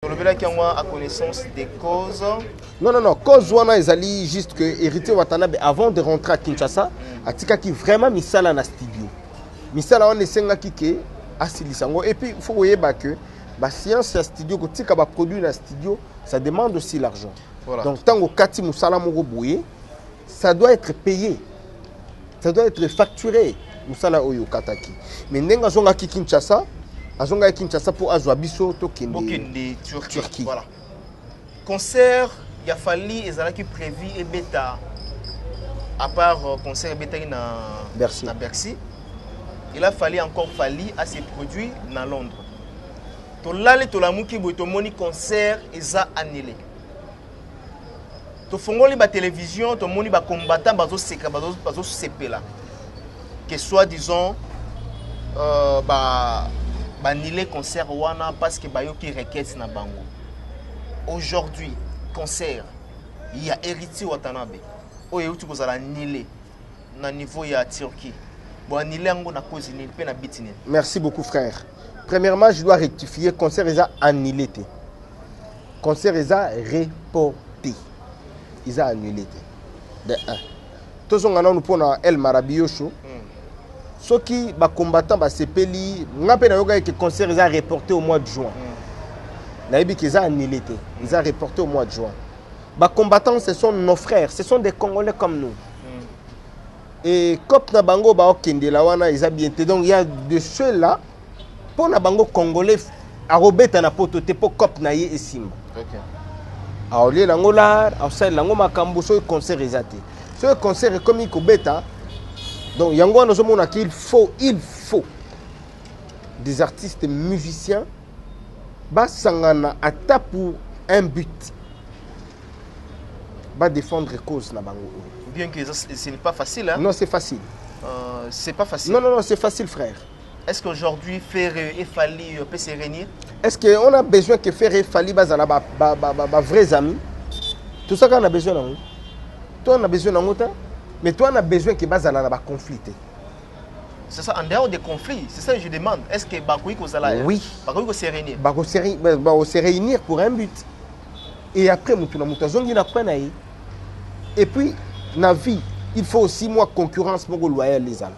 À connaissance des causes. Non, cause wana ezali juste que héritier Watanabe avant de rentrer à Kinshasa, atika ki vraiment misala na studio. Misala on esenga kike asilisango et puis il faut yeba que ba science ya studio ko tika ba produit na studio, ça demande aussi l'argent. Voilà. Donc tango kati musala moko boye, ça doit être payé. Ça doit être facturé musala oyo kataki. Mais ndenga zonga ki Kinshasa, azonga Kinshasa pour azwa biso to kende Turquie. Voilà. Concert, il a fallu ezalaki prévu et bêta. À part concert bêta na Bercy. Il a fallu encore à ses produits dans Londres. To lale to la muki boy to moni concert eza annulé. To fongoli ba télévision to moni ba combattant bazo seka bazo sepela. Que soit disons annulé concert wana parce que bayoki requête na bango. Aujourd'hui, concert, il y a héritier Watanabe. Oye uti kozala annulé na niveau ya Turquie. Bon annulé ngo na cause ni pe na bitine. Merci beaucoup frère. Premièrement, je dois rectifier concert est annulé. Concert est reporté. Ils ont annulé. De 1. Tous on a nous pour El Marabiyosho. Ceux qui ba combattant ba sepeli, ngape na yoga que concert est reporté au mois de juin. Naïbi qu'ils ont annulé. Ils ont reporté au mois de juin. Les combattants, ce sont nos frères, ce sont des Congolais comme nous. Et comme na bango ba okende la wana ils ont bien été. Donc il y a de ceux-là pour na bango Congolais à robeta na poto te pour cop na ye esim. OK. A olé langola, a sel lango makambo so concert ezate. Ce concert est comme ikobeta. Donc yango na zomona qu'il faut des artistes musiciens basangana ata pour un but. Va défendre cause na bango. Bien que ce n'est pas facile hein? Non, c'est facile. C'est pas facile. Non, c'est facile frère. Est-ce qu'aujourd'hui faire et Fali peut se réunir? Est-ce qu'on a besoin que faire et Fali bazala ba vrais amis? Tout ça qu'on a besoin d'eux. Toi on a besoin d'eux, mais toi on a besoin que bazala ba conflit. C'est ça, en dehors des conflits, c'est ça que je demande. Est-ce que Bakoui Kozala oui. Bakoui se réunir? Se réunir pour un but. Et après, et puis, dans la vie, il faut aussi moi concurrence pour loyal les gens.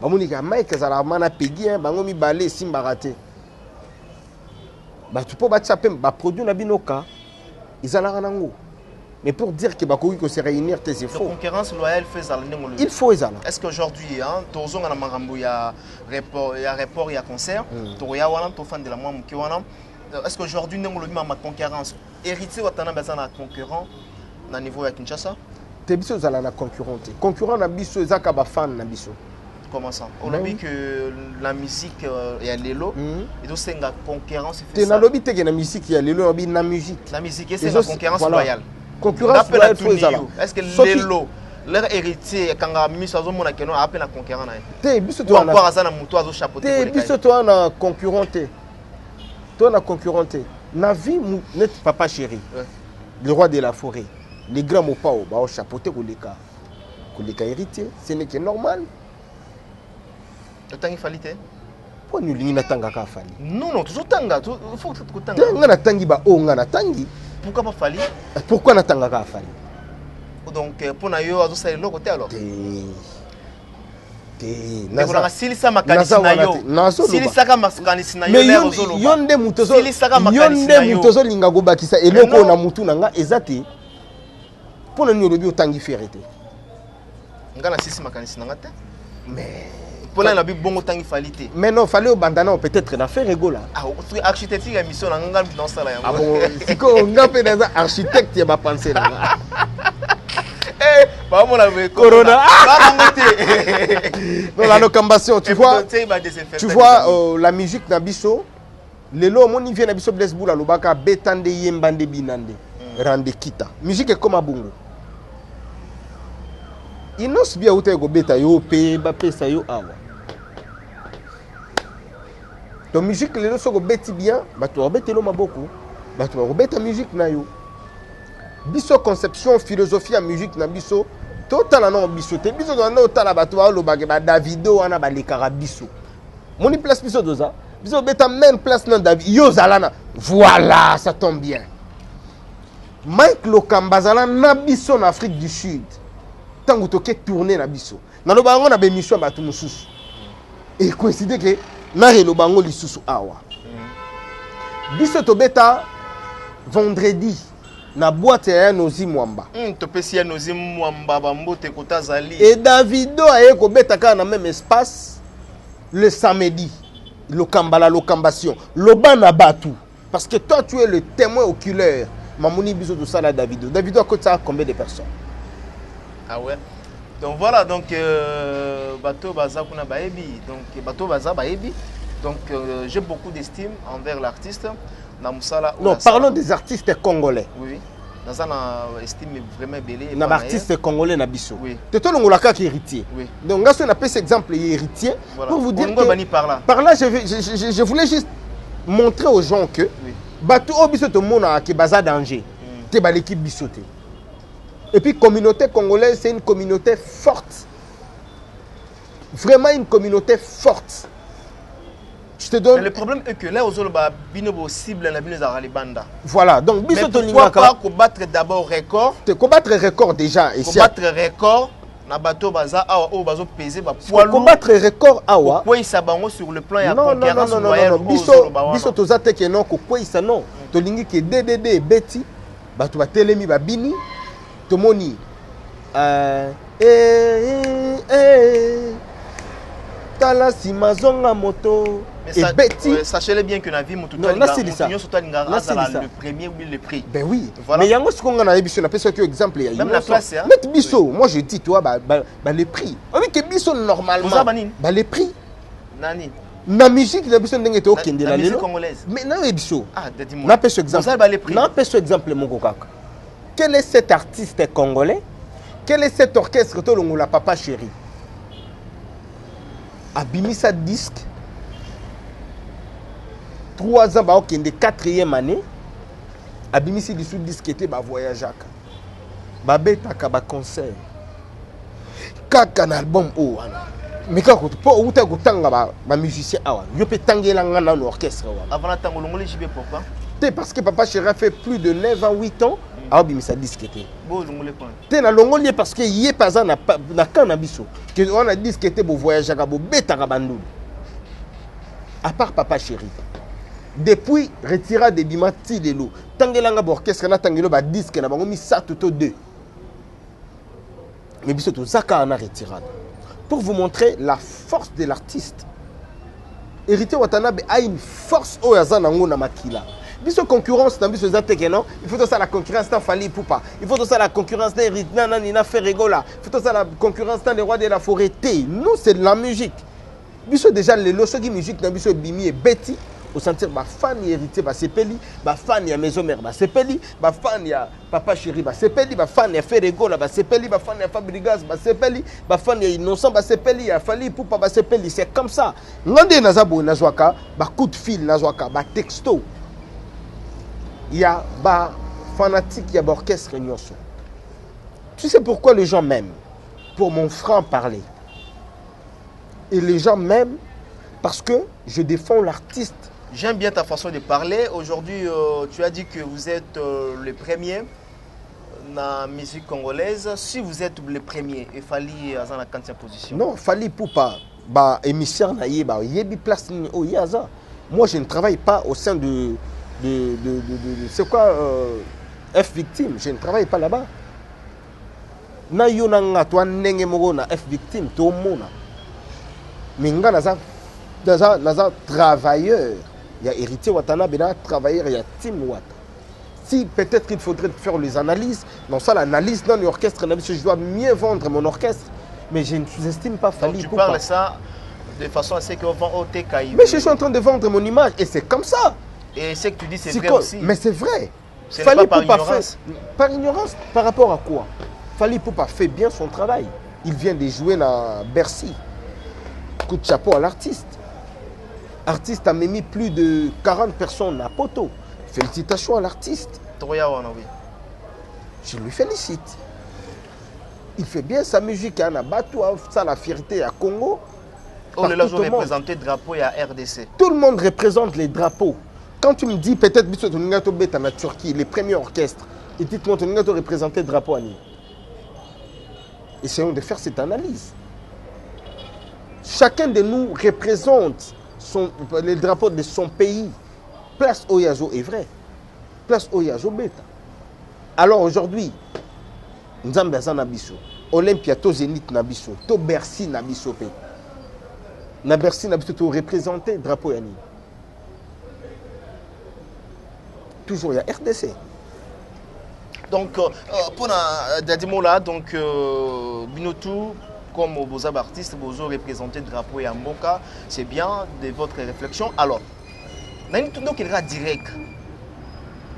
Bamonika Mike Zalamana Peggy, Bangomi Balé, Simbaraté. Tu peux produire la binoka, ils ont. Mais pour dire que Bakoui se réunir, c'est faux. La concurrence loyale fait ça. Il faut ça. Est-ce qu'aujourd'hui, Torzon a Marambo, il y a report, il y a concert, Toria Wana, Tofan de la Mamouki Wana. Est-ce qu'aujourd'hui, nous avons ma concurrence? Héritier Watanabe a un concurrent au niveau de Kinshasa? Tu as un concurrent. Concurrent, tu as un fan. Comment ça? On a dit que la musique, il y a l'élo. Et donc, c'est une concurrence. Tu as dit que la musique, il y a l'élo, il y a la musique. La musique, c'est une concurrence loyale. Concurrence loyale, est-ce que l'élo, leur héritier, quand on a mis sur mon acquérant, appelle la concurrence? Tu as encore un mouton à chapeauter. Tu as un concurrent. Tu as un concurrent. Navi, notre papa chéri, le roi de la forêt, les grands mots pas au chapeauté pour les cas héritiers, ce n'est que normal. Le temps il fallait. Pourquoi nous n'attendons pas Fali? Non, toujours tanga. Il faut que tu tangi. Pourquoi pas Fali? Pourquoi n'attendons pas Fali? Donc, pour nous, on doit aller l'autre côté alors. Mais yonde mutozo linga go bakisa eloko na mutu nanga ezate pour na nyolobi otangi ferete ngana sisi makanisi nanga te mais pour la bi bongo tangi falite mais non fallait au bandana peut-être na faire rigola architecte ya mission nanga dans ça là bon siko ngape na architecte ya ba penser nanga Corona. Non, la locambation, tu vois la musique Nabiso, les lots, mon vient Nabiso Blesboula, le baka betande yembande binande, rande kita. Musique est comme à Bungo. Il n'ose bien où tu es beta yo, pe, bapé, sa yo, awa. Donc, musique, les lots sont bêtis bien, bah tu vas bêter l'homme à beaucoup, bah tu vas bêter la musique na yo. Biso conception philosophie en musique na biso total non biso te biso na otala bato ba lo ba Davido wana ba lekara biso moni place biso doza Biso beta même place dans David. Yo zalana. Voilà, ça tombe bien. Mike Lokamba zala na biso en Afrique du Sud. Tango toke tourner na biso. Na lo bango na be mission ba tumususu. Et coïncide que na lo bango lisusu awa. Biso to beta vendredi na boîte ya Nozi Mwamba. Topesi ya Nozi Mwamba bambote kota zali. Et Davido aye ko beta ka na même espace le samedi. Le Kambala, l'Okambation, le Banabatu. Parce que toi, tu es le témoin oculaire. Mamouni bisou de ça là, Davido. Davido a côté ça combien de personnes? Ah ouais. Donc voilà, donc Bato Baza Kuna Baebi. Donc Bato Baza Baebi. Donc j'ai beaucoup d'estime envers l'artiste. Non, parlons des artistes congolais. Oui. Dans un estime vraiment belé. Un artiste congolais na biso. Oui. Tu es un olaka qui héritier. Oui. Donc on appelle cet exemple héritier voilà. Pour vous dire que par là je voulais juste montrer aux gens que oui. Bato obiso to mona ki baza danger. Te ba l'équipe bisoté. Et puis communauté congolaise c'est une communauté forte. Vraiment une communauté forte. Je te donne... Mais le problème est que là, aux ba binobo cible la bino za banda. Voilà, donc mais pourquoi pas combattre d'abord record? Te combattre record déjà ici. Combattre record na bato baza awa o bazo peser ba poids lourd. Combattre record awa. Quoi ça bango sur le plan ya non, concurrence non, non, biso toza te ke non ko quoi ça non. To lingi ke DDD beti bato ba telemi ba bini to moni tala si mazonga moto. Mais Betty, sachez bien que la vie, le premier ou le prix. Ben oui. Voilà. Mais il y a un émission, on appelle ça exemple. Même la classe. Mettre biso, moi je dis, toi, les prix. On dit que biso normalement. Les prix. Nani. La musique, la biso n'est pas ok. La musique congolaise. Mais non, biso. Ah, dis-moi. On appelle ce exemple. On appelle ce exemple, mon coca. Quel est cet artiste congolais? Quel est cet orchestre que tu as papa chéri? Abimisa disque. 3 ans, ok, de 4e année, abimisi dessous disque était ba voyage aka. Ba betaka ba concert. Kaka na album o wana. Mais kako po uta kutanga ba musicien awa. Yo pe tangela ngana na orchestre wana. Avant la tango longoli jibe pourquoi? Parce que papa chéri a fait plus de 9 ans, 8 ans, abimisa disque était. Bon longoli point. Te na longoli parce que yé pas na kana biso. Que on a disque était bo voyage aka bo betaka bandu. À part papa chéri. Depuis retira de bimati de l'eau. Tangelanga orchestre na tangelo ba disque na bango mi sa tout 2. Mais biso to zaka na retirade. Pour vous montrer la force de l'artiste. Héritier Watanabe a une force au yazana ngo na makila. Biso concurrence na biso zateke non, il faut ça la concurrence dans Fali Poupa. Il faut ça la concurrence dans Ritna Nina Ferregola. Il faut ça la concurrence dans les rois de la forêt. Nous c'est de la musique. Biso déjà les loso qui musique na biso bimi et Betty. Au sentir ma fan héritier ba sepeli, ma fan ya maison mère ba sepeli, ma fan ya papa chéri ba sepeli, ma fan ya Ferrego la ba sepeli, ma fan ya Fabrigas ba sepeli, ma fan ya Innocent ba sepeli, ya Fali Poupa ba sepeli, c'est comme ça. Ngande nazabo nazwaka, ba coup de fil nazwaka, ba texto. Il y a ba fanatique, il y a ba orchestre nyonso. Tu sais pourquoi les gens m'aiment? Pour mon franc parler. Et les gens m'aiment parce que je défends l'artiste. J'aime bien ta façon de parler. Aujourd'hui, tu as dit que vous êtes le premier dans la musique congolaise. Si vous êtes le premier, il fallait dans la 40e position. Non, il fallait pas. Bah, émissaire na yeba, yebi place au yaza. Moi, je ne travaille pas au sein de c'est quoi F victime. Je ne travaille pas là-bas. Na yona nga toi nenge moko na F victime to mona. Minga naza travailleur. Il y a héritier Watanabe, il y a travailleur, il y a Tim Watt. Si peut-être il faudrait faire les analyses, dans ça l'analyse dans l'orchestre, je dois mieux vendre mon orchestre, mais je ne sous-estime pas Fali Poupa. Tu parles ça de façon à ce qu'on vend au TKI. Mais je suis en train de vendre mon image et c'est comme ça. Et ce que tu dis c'est vrai aussi. Mais c'est vrai. Fali Poupa par ignorance. Par ignorance, par rapport à quoi? Fali Poupa fait bien son travail. Il vient de jouer dans Bercy. Coup de chapeau à l'artiste. L'artiste a mis plus de 40 personnes à poteau. Félicitations à l'artiste. Je lui félicite. Il fait bien sa musique. Ça la fierté à Congo. On les représenté drapeau à RDC. Tout le monde représente les drapeaux. Quand tu me dis peut-être que tu es en Turquie, les premiers orchestres, et dites-moi tu as représenté le drapeau à Nîmes. Essayons de faire cette analyse. Chacun de nous représente les drapeaux de son pays. Place Oyazo est vrai. Place Oyazo Beta. Alors aujourd'hui, nous sommes dans Nabiso. Olympia, to Zénith Nabiso, to Bercy Nabiso. Na Bercy Nabiso, to représenter le drapeau à Nîmes. Toujours, il y a RDC. Donc, pour Dadimola, donc, Binotou, comme vos artistes, vous représentez le drapeau et Mboka, c'est bien de votre réflexion. Alors, donc il sera direct.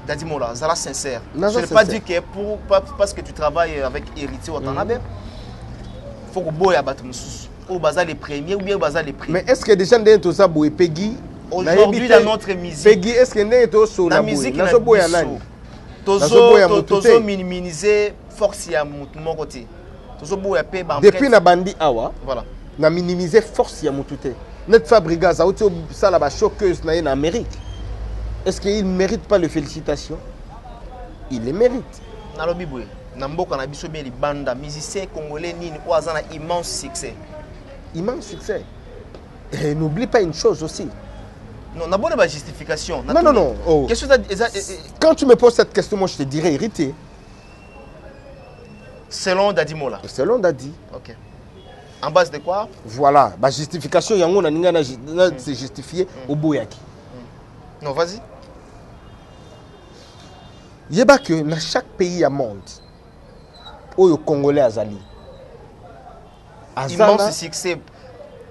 Dadimola, ça sera sincère. Je ne pas dire que parce que tu travailles avec Héritier Watanabe, il faut que vous soyez au bazar les premiers ou bien au bazar les premiers. Mais est-ce que déjà dans ça et Peggy aujourd'hui dans notre musique, Peggy, est-ce que la musique tozo minimiser force ya mon côté. Depuis na bandi awa, voilà. Na minimiser force ya mutute. Net fabriga ça auto ça la choqueuse na en Amérique. Est-ce qu'il ne mérite pas les félicitations? Il les mérite. Nalobi boy, na mboka na biso bien li banda musicien congolais nini oaza na immense succès. Immense succès. Et n'oublie pas une chose aussi. Non, n'a pas de justification. Non. Oh. Quand tu me poses cette question, moi je te dirais hérité. Selon Dadimola. Selon Dadi. Ok. En base de quoi? Voilà. La justification, yango na ninga na c'est justifié au boyaki. Non, vas-y. Il y a que dans chaque pays à monde, où le Congolais azali. Immense succès.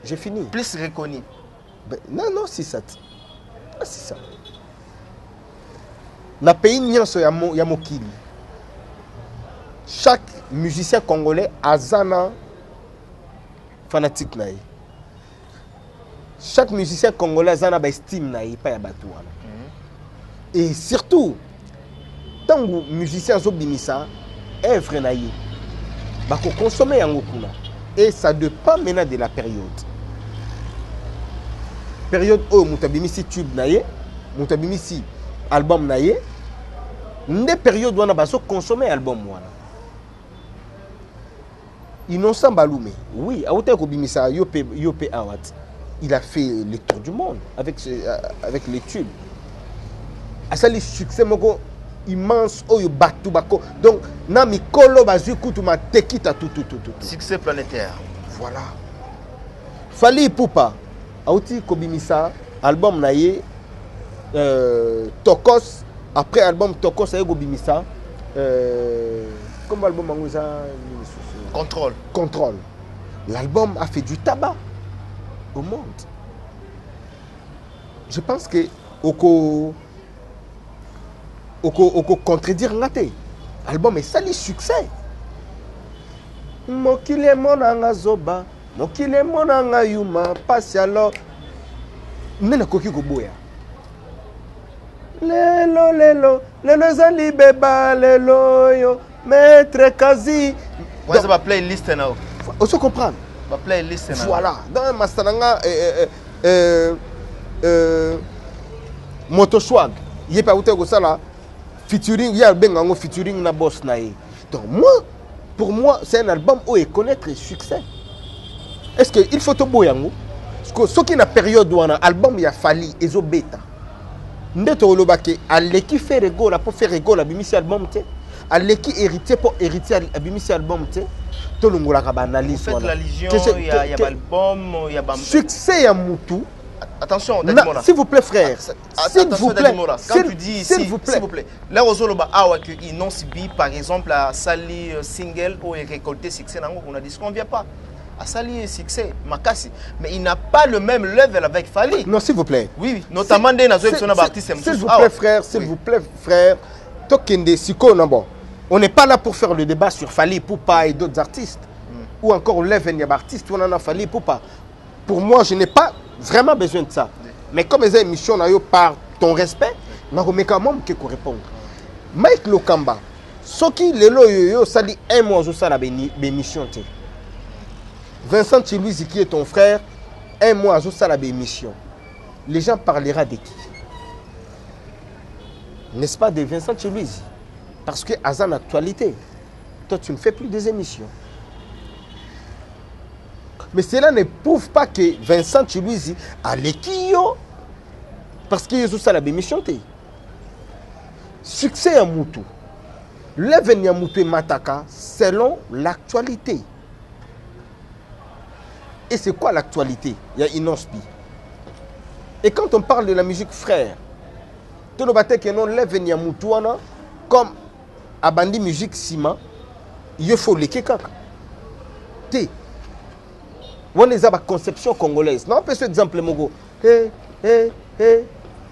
J'ai fini. Plus reconnu. Ben, non, c'est ça. C'est ça. Dans le pays, il y a Mokili. Chaque musicien congolais a un fanatique. Chaque musicien congolais a un estime. Et surtout, tant que les musiciens sont bimisa, œuvre naïe, bah qu'on consomme en okuna. Et ça dépend maintenant de la période. Période où mutabimisi tube naïe, mutabimisi album naïe, des périodes où on a besoin de consommer album wana. Innocent Baloumé, oui, Yopé Awat, il a fait le tour du monde avec les tubes. À ça, le succès immense, donc, Nami Kolo Bazu Kutuma Tekita tout. Succès planétaire. Voilà. Fali Poupa, Aouti Kobimisa, album Naye, Tokos, après album Tokos, Aye Kobimisa, comme album Angouza. Contrôle. L'album a fait du tabac au monde. Je pense que Oko contredire ngate. L'album est sali succès. Mokile monanga zoba, mokile monanga yuma, passe alors. Nena koki goboya. Lelo zali beba lelo yo, maître Kazi. Ouais, ça va playlist now. On se comprend. Va playlist now. Voilà. Dans Mastananga Motoswag, il y a pas où ça là. Featuring, il y a bengango featuring na boss nae. Donc pour moi, c'est un album où il connaît le succès. Est-ce qu'il faut te boyango? Parce que ce qui est la période où on a album il a fallu ezo bêta. Ndeto olobake aleki fait rigole pour faire rigole abimisi album te. Aleki héritier pour héritier abimisi album te. To longola ka banalise. Faites la légion, il y a album, il y a bam. Succès ya mutu. Attention, s'il vous plaît, frère. S'il vous plaît. Quand tu dis ici, s'il vous plaît. Là, Ozoloba, ils n'ont subi, par exemple, à Sali single ou récolté succès, on a dit qu'on ne vient pas. À Sali succès, Makasi. Mais il n'a pas le même level avec Fali. Non, s'il vous plaît. Oui, notamment des artistes. S'il vous plaît, frère. S'il vous plaît, frère. Tokende Siko, non bon. On n'est pas là pour faire le débat sur Fali Poupa et d'autres artistes. Ou encore Leven Yabartiste, on en a Fali Poupa. Pour moi, je n'ai pas vraiment besoin de ça. Mais comme les émissions, par ton respect, je vais quand même répondre. Mike Lokamba, ce qui est là, ça dit un mois, ça la émission. Vincent Chilouisi, qui est ton frère, un mois à la émission, les gens parleront de qui? N'est-ce pas de Vincent Chiluizi? Parce que à l'actualité, toi tu ne fais plus des émissions. Mais cela ne prouve pas que Vincent Chiluizi a l'équipe parce qu'il y a la émission. Succès à Moutou. L'avenir à Moutou et Mataka selon l'actualité. Et c'est quoi l'actualité? Il y a Inospi. Et quand on parle de la musique frère, tout le bâtiment qui non l'avenir à Moutou comme à Bandi Musique Sima, il faut les kekaka. On a la conception congolaise. Non, pas ce exemple, Mogo.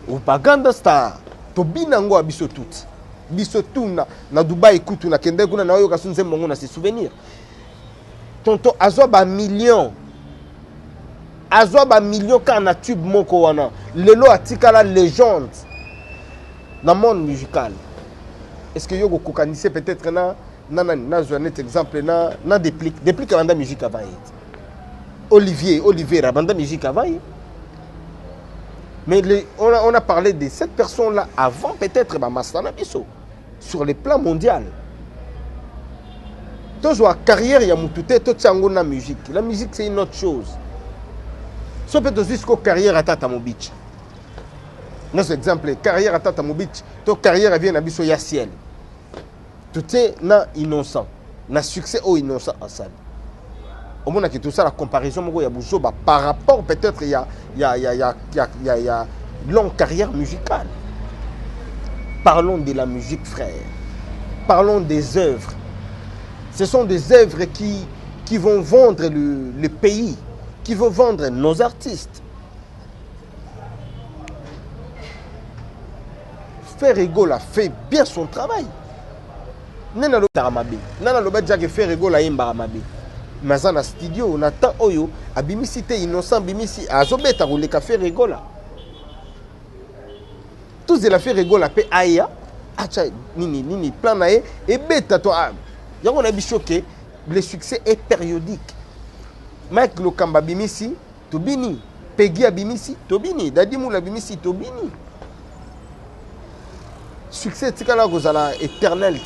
Ou pas Ganda Star. To binango abiso tout. Biso tout na Dubaï kutu na kende kuna na yoka sunze mongo na se souvenir. Tonto azoba million. Azoba million ka na tube moko wana. Lelo atika la légende dans le monde musical. Est-ce que yoko kokanise peut-être na un exemple na déplique la musique avant. Olivier Rabanda musique avant. Mais on a parlé de cette personne-là avant peut-être Mastana Bisso sur le plan mondial. Donc la carrière ya mutute to tsango na musique. La musique c'est une autre chose. So peut jusqu'au carrière à Tata Mobich. Dans cet exemple, carrière à Tata Mobich, to carrière vient na biso ya ciel. Tout est na innocent, na succès au innocent en salle. Au moins que tout ça, la comparaison par rapport peut-être il y a longue carrière musicale. Parlons de la musique frère. Parlons des œuvres. Ce sont des œuvres qui vont vendre le pays, qui vont vendre nos artistes. Ferrego a fait bien son travail. Nana lo taramabe. Nana lo badja que Ferrego la imbaramabe. Mais dans studio, on attend Oyo, Abimisi te innocent, Abimisi, Azobeta roule café rigola. Tous de la fait rigola, pe aya, acha, nini, plan nae, et beta toi. Y'a on a choqué, le succès est périodique. Mike Lokamba Bimisi, Tobini, Peggy Abimisi, Tobini, Dadimou Abimisi, Tobini. Succès, c'est quand là, vous allez éternel,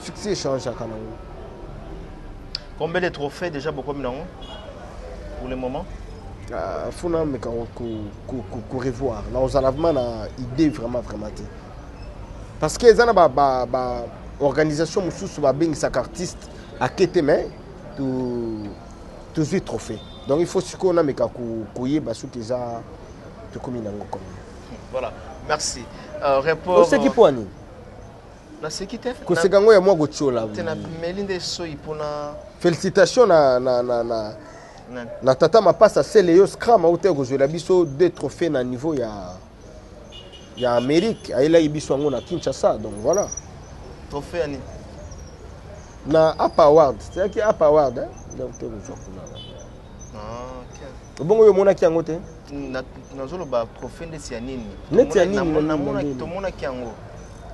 succès change à Kanao. Combien de trophées déjà beaucoup pour le moment? Il faut revoir. Là, on a une idée vraiment. Parce que les organisations qui sont artistes à Kétémé, tous les trophées. Donc il faut qu'on ait voilà, merci. Rapport. C'est qui pour nous? Félicitations na tata mapasa Célio Scram au teko je la biso deux trophées na niveau ya Amérique aila ibiso ngo na Kinshasa donc voilà trophée ani na Upper Award c'est qui Upper Award donc teko jo kuna bongo yo mona ki yango te na zolo ba trophée ndesi ya nini neti ya nini na mona to mona ki yango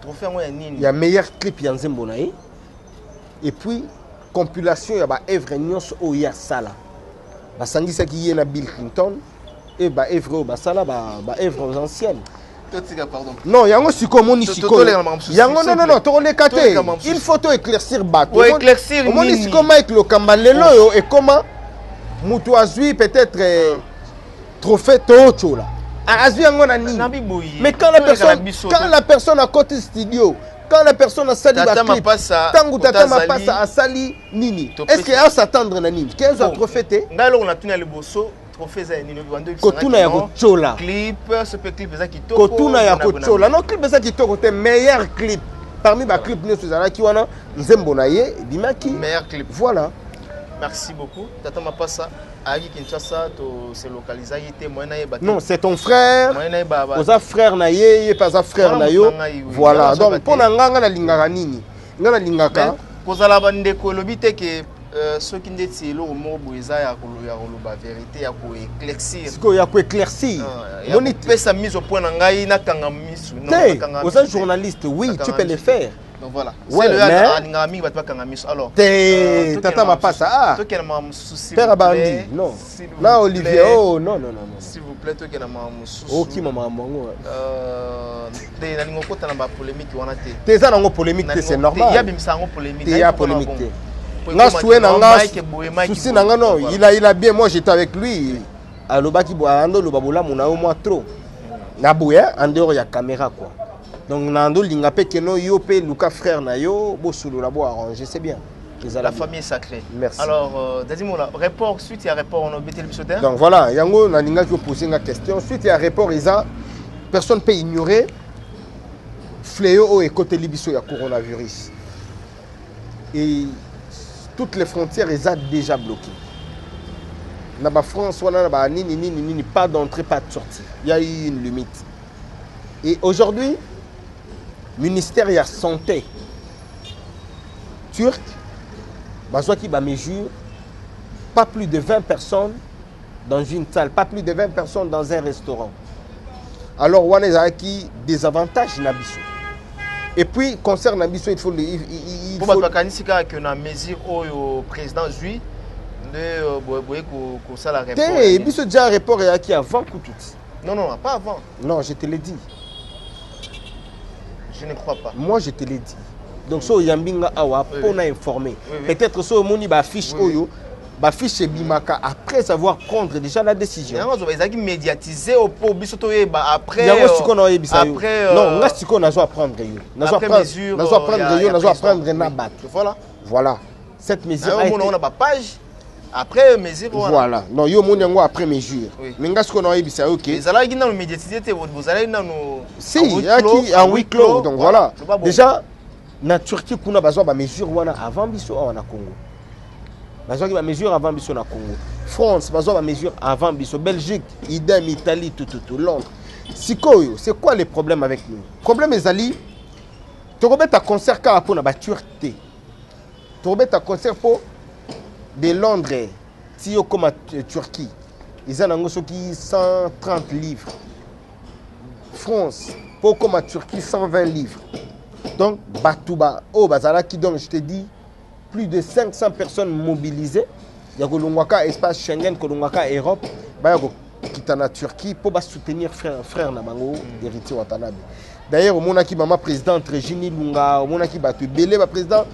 trophée yango ya nini ya meilleur clip ya Nzembo na ye et puis compilation ya ba œuvre nyonso o ya sala ba sangisa ki ye na Bill Clinton et ba œuvre ba sala ba œuvres anciennes pardon non yango siko moni siko yango non to le kate il faut to éclaircir bateau éclaircir moni siko Mike Lokamba lelo yo et comment mutu azui peut-être trophée to là azui yango na nini mais quand la personne a côté studio quand la personne a sali ba clip tangu tata mapasa a sali nini est-ce qu'il a s'attendre na nini qu'est-ce a trophée te ngalo na tuna le bosso trophée za nini bando kotuna ya kochola clip ce peut clip za kitoko kotuna ya kochola non clip za kitoko te meilleur clip parmi ba clip ne suzana ki wana Nzembo na ye bimaki meilleur clip voilà merci beaucoup tata mapasa Agi Kinshasa to se localiser yité moyen na yeba non c'est ton frère oza frère na ye pas un frère na yo voilà donc pour na nganga na lingaka nini ngana lingaka kozala bandeko lobi te ke soki ndeti elo mo boeza ya koloba vérité ya ko éclaircir siko ya ko éclaircir moni pesa mise au point na ngai na kanga misu non kanga oza journaliste oui tu peux le faire Donc voilà. Ouais, c'est le mais... Alingami va pas Kangamis. Alors. Tata ma passe. Ah. Toi qui as un souci. Père Abandi. Non. Là Olivier. Oh non non non. S'il vous plaît, toi qui as un souci. Oh qui maman mongo. Des nalingo kota na ba polémique wana te. T'es ça nango polémique c'est normal. Il y a bim ça en polémique. Il y a polémique. Nga soué nanga. Souci nanga non. Il a bien. Moi j'étais avec lui. Alobaki bo ando lo babola mona au moins trop. Na bouya en dehors il y a caméra quoi. Donc nando linga pe keno yo pe Luka frère na yo bo solo la bo arranger c'est bien. La famille est sacrée. Merci. Alors Dadimola, rapport suite il y a rapport on a bété le bisoter. Donc voilà, yango na linga qui poser une question suite il y a rapport isa personne peut ignorer fléau et côté libiso il y a coronavirus. Et toutes les frontières ils sont déjà bloquées. Na ba France wana na ba ni pas d'entrée pas de sortie. Il y a eu une limite. Et aujourd'hui, ministère de la santé turc, qui va mesure pas plus de 20 personnes dans une salle, pas plus de 20 personnes dans un restaurant. Alors, on a qui des avantages Nabiso. Et puis, concernant Nabiso, il faut le. Pour que la mesure au président Zui de ça la réponse. Et Biso déjà un rapport qui avant tout. Non, non, pas avant. Non, je te l'ai dit. Je ne crois pas. Moi, je te l'ai dit. Donc, so yambinga awa pour informer. Peut-être so moni ba fiche oyo, ba fiche bimaka après avoir prendre déjà la décision. Ils ont médiatisé au po bisoto après. Après non, nga siko nazo apprendre yo. Nazo apprendre na bat. Voilà. Voilà. Cette mesure on a ba page. Après mesure voilà. Non, yo moni ngo après mesure. Mais nga siko na yebisa OK. Ils allaient dans médiatiser vous allez dans nos si, il y a qui en huis clos. Donc voilà. Déjà na Turquie kuna bazwa ba mesure wana avant biso na Congo. Bazwa ki ba mesure avant biso na Congo. France bazwa ba mesure avant biso. Belgique, idem, Italie, tout Londres. Sikoyo, c'est quoi les problèmes avec nous? Problème ezali to robeta concert ka pour na ba Turquie. To robeta concert pour de Londres, si yo comme Turquie. Ils ont nango soki 130 livres. France, pour comme à Turquie 120 livres. Donc, Batouba, Bazalaki, donc je te dis, plus de 500 personnes mobilisées. Il y a Kolongwaka, espace Schengen, Kolongwaka, Europe. Il y a Kitana Turquie pour soutenir frère Nabango, héritier Watanabe. D'ailleurs, au Monaki, maman présidente Régine Lunga, au Monaki, Belé, président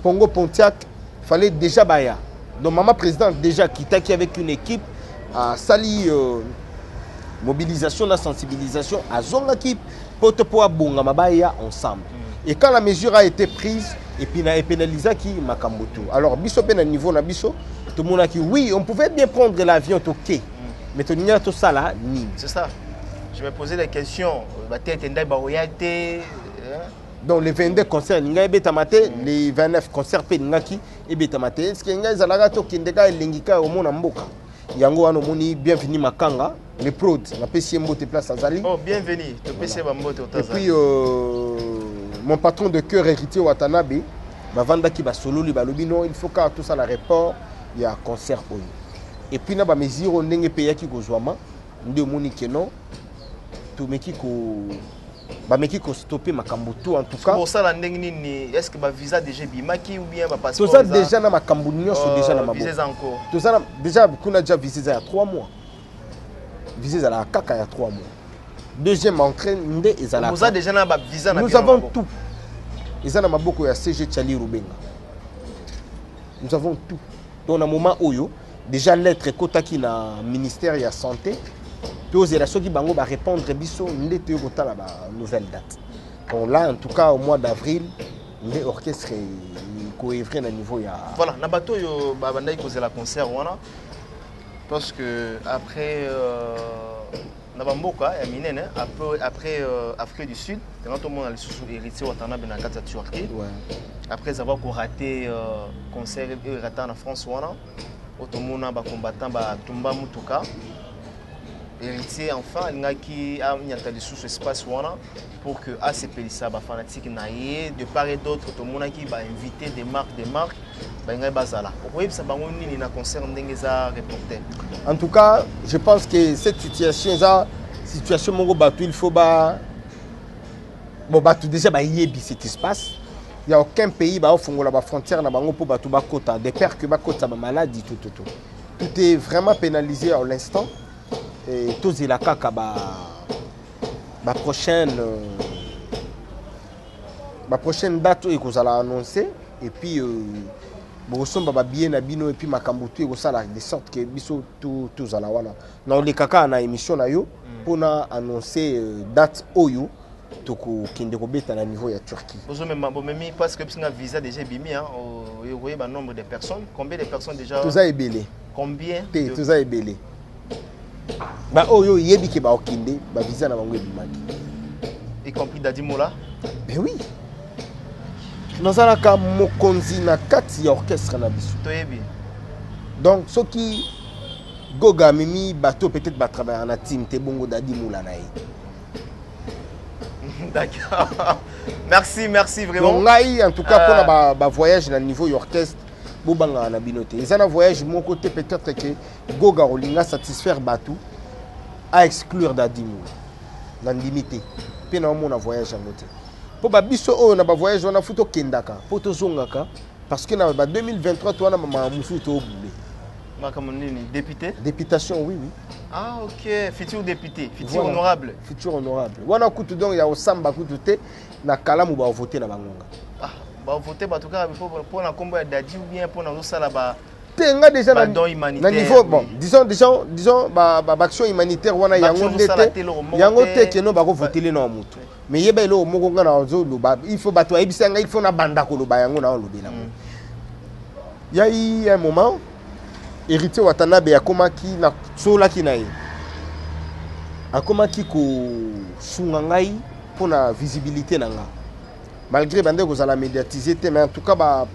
Pongo Pontiac, il fallait déjà Baya. Donc, maman présidente déjà qui avec une équipe à Sali, mobilisation, la sensibilisation, à Zongaki. Ensemble. Et quand la mesure a été prise, et puis na pénalisé qui Makamboto. Alors, biso pe na niveau na biso, tout le monde a dit oui, on pouvait bien prendre l'avion au quai. Mais tout le tout ça là, ni. C'est ça. Je me posais des questions. Donc les 22 concerts, les 29 concerts Peningaki et Betamate. Est-ce qu'il y a Zalagato Kindega et Lingika au monde en Mboka? Yango ano moni bienvenue Makanga, les prods, la PC Mbote place à Zali. Oh, bienvenue, le PC Mbote au Et puis mon patron de cœur héritier Watanabe, Bavanda qui va solo li balobi non, il faut qu'à tout ça l'aéroport, il y a un concert oyo. Et puis na ba mesure on ndenge pays qui kozwama, nde moni que non. Tout meki ko ba meki ko stopper makambo tout en tout cas. Pour ça la ndenge nini, est-ce que ba visa déjà bimaki ou bien ba passeport? Tout ça déjà na makambo nyonso déjà na mabo. Visa encore. Tout ça déjà qu'on a déjà visé il y a 3 mois. Visé à la kaka il y a 3 mois. Deuxième entrée ndé ezala. Vous avez déjà na ba visa na. Nous avons tout. Ils en a beaucoup ya CG Tchali Rubenga. Nous avons tout. Donc à un moment où déjà lettre kotaki na ministère de la santé. Puis aux élections qui bango va répondre biso ndete yokota la nouvelle date. Donc là en tout cas au mois d'avril, les orchestres coévré na niveau ya. Voilà, na bato yo ba bandai causer la concert wana parce que après na bamboka ya minene après Afrique du Sud, quand tout le monde a le sous héritier Watanabe na kata Turquie. Après avoir raté concert raté en France wana, tout le monde ba combattant ba tumba mutuka. Héritier enfin il a mis à sous espace pour que ACP ça ba fanatique naie de part et d'autre tout le monde qui va inviter des marques ba ngai bazala. Pourquoi ça bango nini na concert ndenge za reporter. En tout cas, je pense que cette situation mongo batu il faut ba bon batu déjà ba yebi ce qui se passe. Il y a aucun pays ba ofongola ba frontière na bango pour batu ba kota des pères que ba kota ba maladie tout. Tout est vraiment pénalisé à l'instant et tous la kaka ba prochaine date et qu'on allait annoncer et puis bon ba bien na bino et puis makambutu et ça de sorte que biso tous ala wana na le kaka na émission na yo pour annoncer date oyo toko kende ko beta na niveau ya Turquie. Bozo même parce que un visa déjà bimi hein vous voyez le nombre de personnes, combien de personnes déjà tous a ébélé. Combien tous a ébélé. Ba oyo yebi ke ba okinde ba visa na bango ebimaki. Y compris Dadi Mola. Ben oui. Nous avons mokonzi na kati ya orchestre na biso. Toyebi. Donc ceux qui goga mimi bateau peut-être ba travailler en team te bongo Dadi Mola na ye. D'accord. Merci vraiment. Donc ngai en tout cas pour ba voyage na niveau orchestre bobanga na binote. Et ça na voyage mon côté peut-être que goga olinga satisfaire bateau à exclure Dadi Mola. Dans limité. Puis na mon voyage en côté. Pour biso o na ba voyage on a futo kendaka poto zongaka parce que na ba 2023 toi na mama musu to boulé makamonini députation oui ah OK futur député futur voilà. honorable wana kutu donc ya osamba kutu te na kalamu ba voter na bangonga ba voter ba tuka pour na kombo ya Dadi ou bien pour na sala ba tenga déjà na niveau bon disons ba action humanitaire wana yango te que no ba ko voter le na mutu mais yeba ilo moko nga na zo loba il faut bato ayebisanga il faut na banda ko loba yango na lobela il y a eu un moment héritier Watanabe akomaki na solaki na ye akomaki ko sunga ngai pona visibilité na nga malgré bande ko zala médiatiser te mais en tout cas ba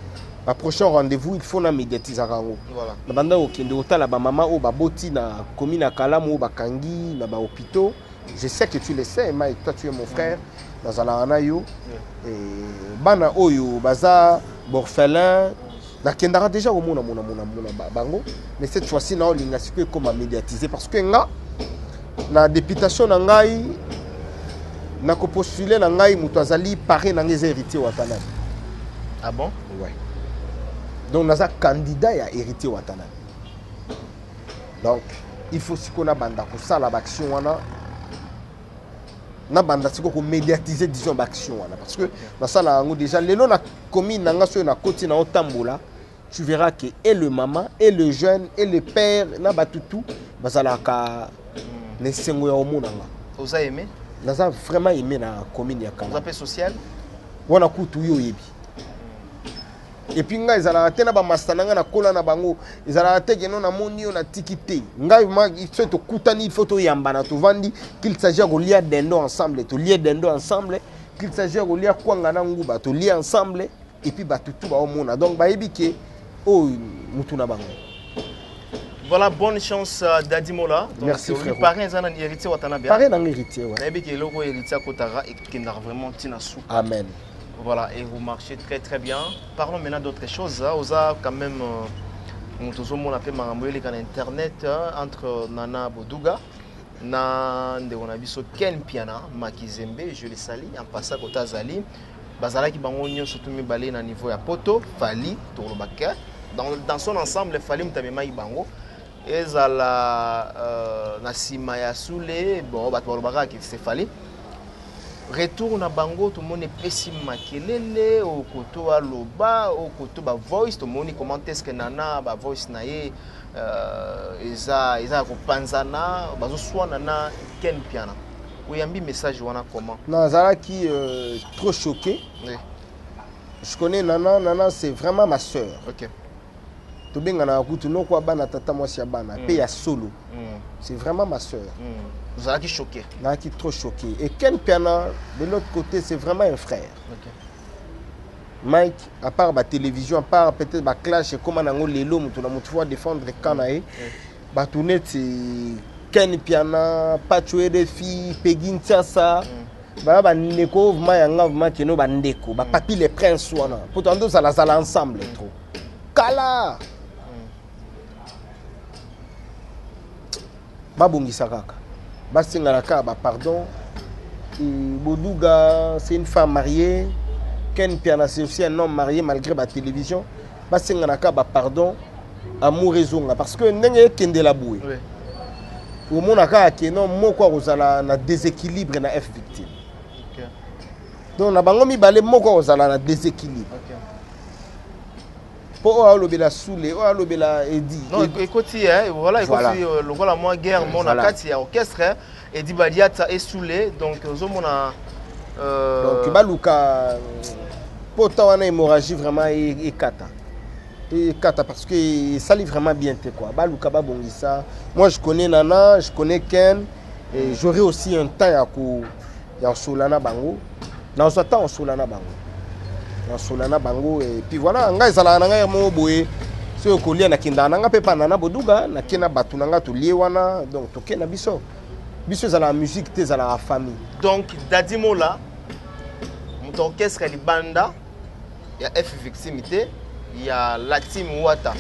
prochain rendez-vous il faut na médiatiser rango voilà na banda ko kende otala ba mama o ba boti na commune na Kalamu ba kangi na ba hôpitaux. Je sais que tu le sais, Mike, toi tu es mon frère. Dans la yo et bana oyo baza borphelin na kendara déjà au mona bango mais cette fois-ci na olinga siko comme médiatiser parce que nga na députation na ngai na ko postuler na ngai mutu azali paré na ngeze héritier Watanabe. Ah bon? Ouais. Donc naza candidat ya héritier Watanabe. Donc il faut siko na banda ko sala action wana na banda siko ko médiatiser disons l'action parce que dans ça là déjà lelo na commune na ngaso na koti na otambola tu verras que et le maman et le jeune et le père na batutu bazala ka ne sengo ya omona nga vous avez aimé naza vraiment aimé na commune ya Kala vous appelez social wana kutu yo yebi et puis nga ezala tena ba mastananga na kola na bango ezala te que non na moni on a tikité nga il faut to kutani il faut to yambana to vandi qu'il s'agit de lier dendo ensemble qu'il s'agit de lier kwanga na nguba to lier ensemble et puis ba tutu ba omona donc ba yebike o mutu na bango. Voilà, bonne chance Dadi Mola. Donc, merci frère. Pareil un héritier Watanabe. Pareil un héritier ouais. Na yebike loko héritier Kotara et qui n'a vraiment tina sou. Amen. Voilà, et vous marchez très bien. Parlons maintenant d'autres choses. Oza quand même, on a fait sur internet entre Nana Boduga, on a vu sur Ken Piana, Makizembe, je les salue, en passant à Tazali. Bazala qui bangonio surtout me balé na niveau ya poto, Fali, Tourobaka. Dans son ensemble, Fali mtamema ibango. Ezala Nasima ya Soule, bon, Batouarobaka qui c'est Fali. Retour na bango tout le monde est pessim makelele au koto a loba au koto ba voice tout le monde comment est-ce que nana ba voice na ye eza ko panzana bazo swa nana Ken Piana oyambi message wana comment nazala qui trop choqué oui. Je connais nana c'est vraiment ma sœur. OK to benga na kutu no kwa bana tata mwasi ya bana pe ya solo c'est vraiment ma sœur. Vous avez choqué. Là, qui trop choqué. Et Ken Piana, de l'autre côté, c'est vraiment un frère. Okay. Mike, à part la télévision, à part peut-être la clash, comment on a les lots, on a fois défendre les canaïs. Batournet, c'est Ken Piana, Patchoué des filles, Pegin Tchassa. Bah, Neko, Mayanga, Makeno, Bandeko. Bah, Papi les princes, wana. Pourtant, ça la ensemble trop. Kala! Babungi Sakaka. Basingala ka ba pardon Bodouga, c'est une femme mariée. Ken Piana, c'est aussi un homme marié malgré la télévision. Basenganaka, pardon, amour raison. Parce que n'est kende la bouée. Au monaka, qui non, moi quoi, vous allez un déséquilibre na F victime. Donc, na bangomi balé, moi quoi, vous allez un déséquilibre. Pour la soule, la edi. Non, écoutez, voilà, écoutez, le voilà moi guerre, mon akati orchestre, Edi Badiata est soulé, donc on a. Donc baluka, pour ta hémorragie vraiment et kata. Et kata parce que ça lit vraiment bien quoi. Baluka babongisa. Moi je connais Nana, je connais Ken, et j'aurai aussi un temps à Solana Bango. Dans ce temps, Solana Bango. Solana Bango et puis voilà ngai sala nanga mo boye so ko lia na kinda nanga pe panana boduga na kena batu nanga to liewana donc to kena biso za la musique te za la famille. Donc Dadimo là mon orchestre li banda il y a F victimité il y a la team Wata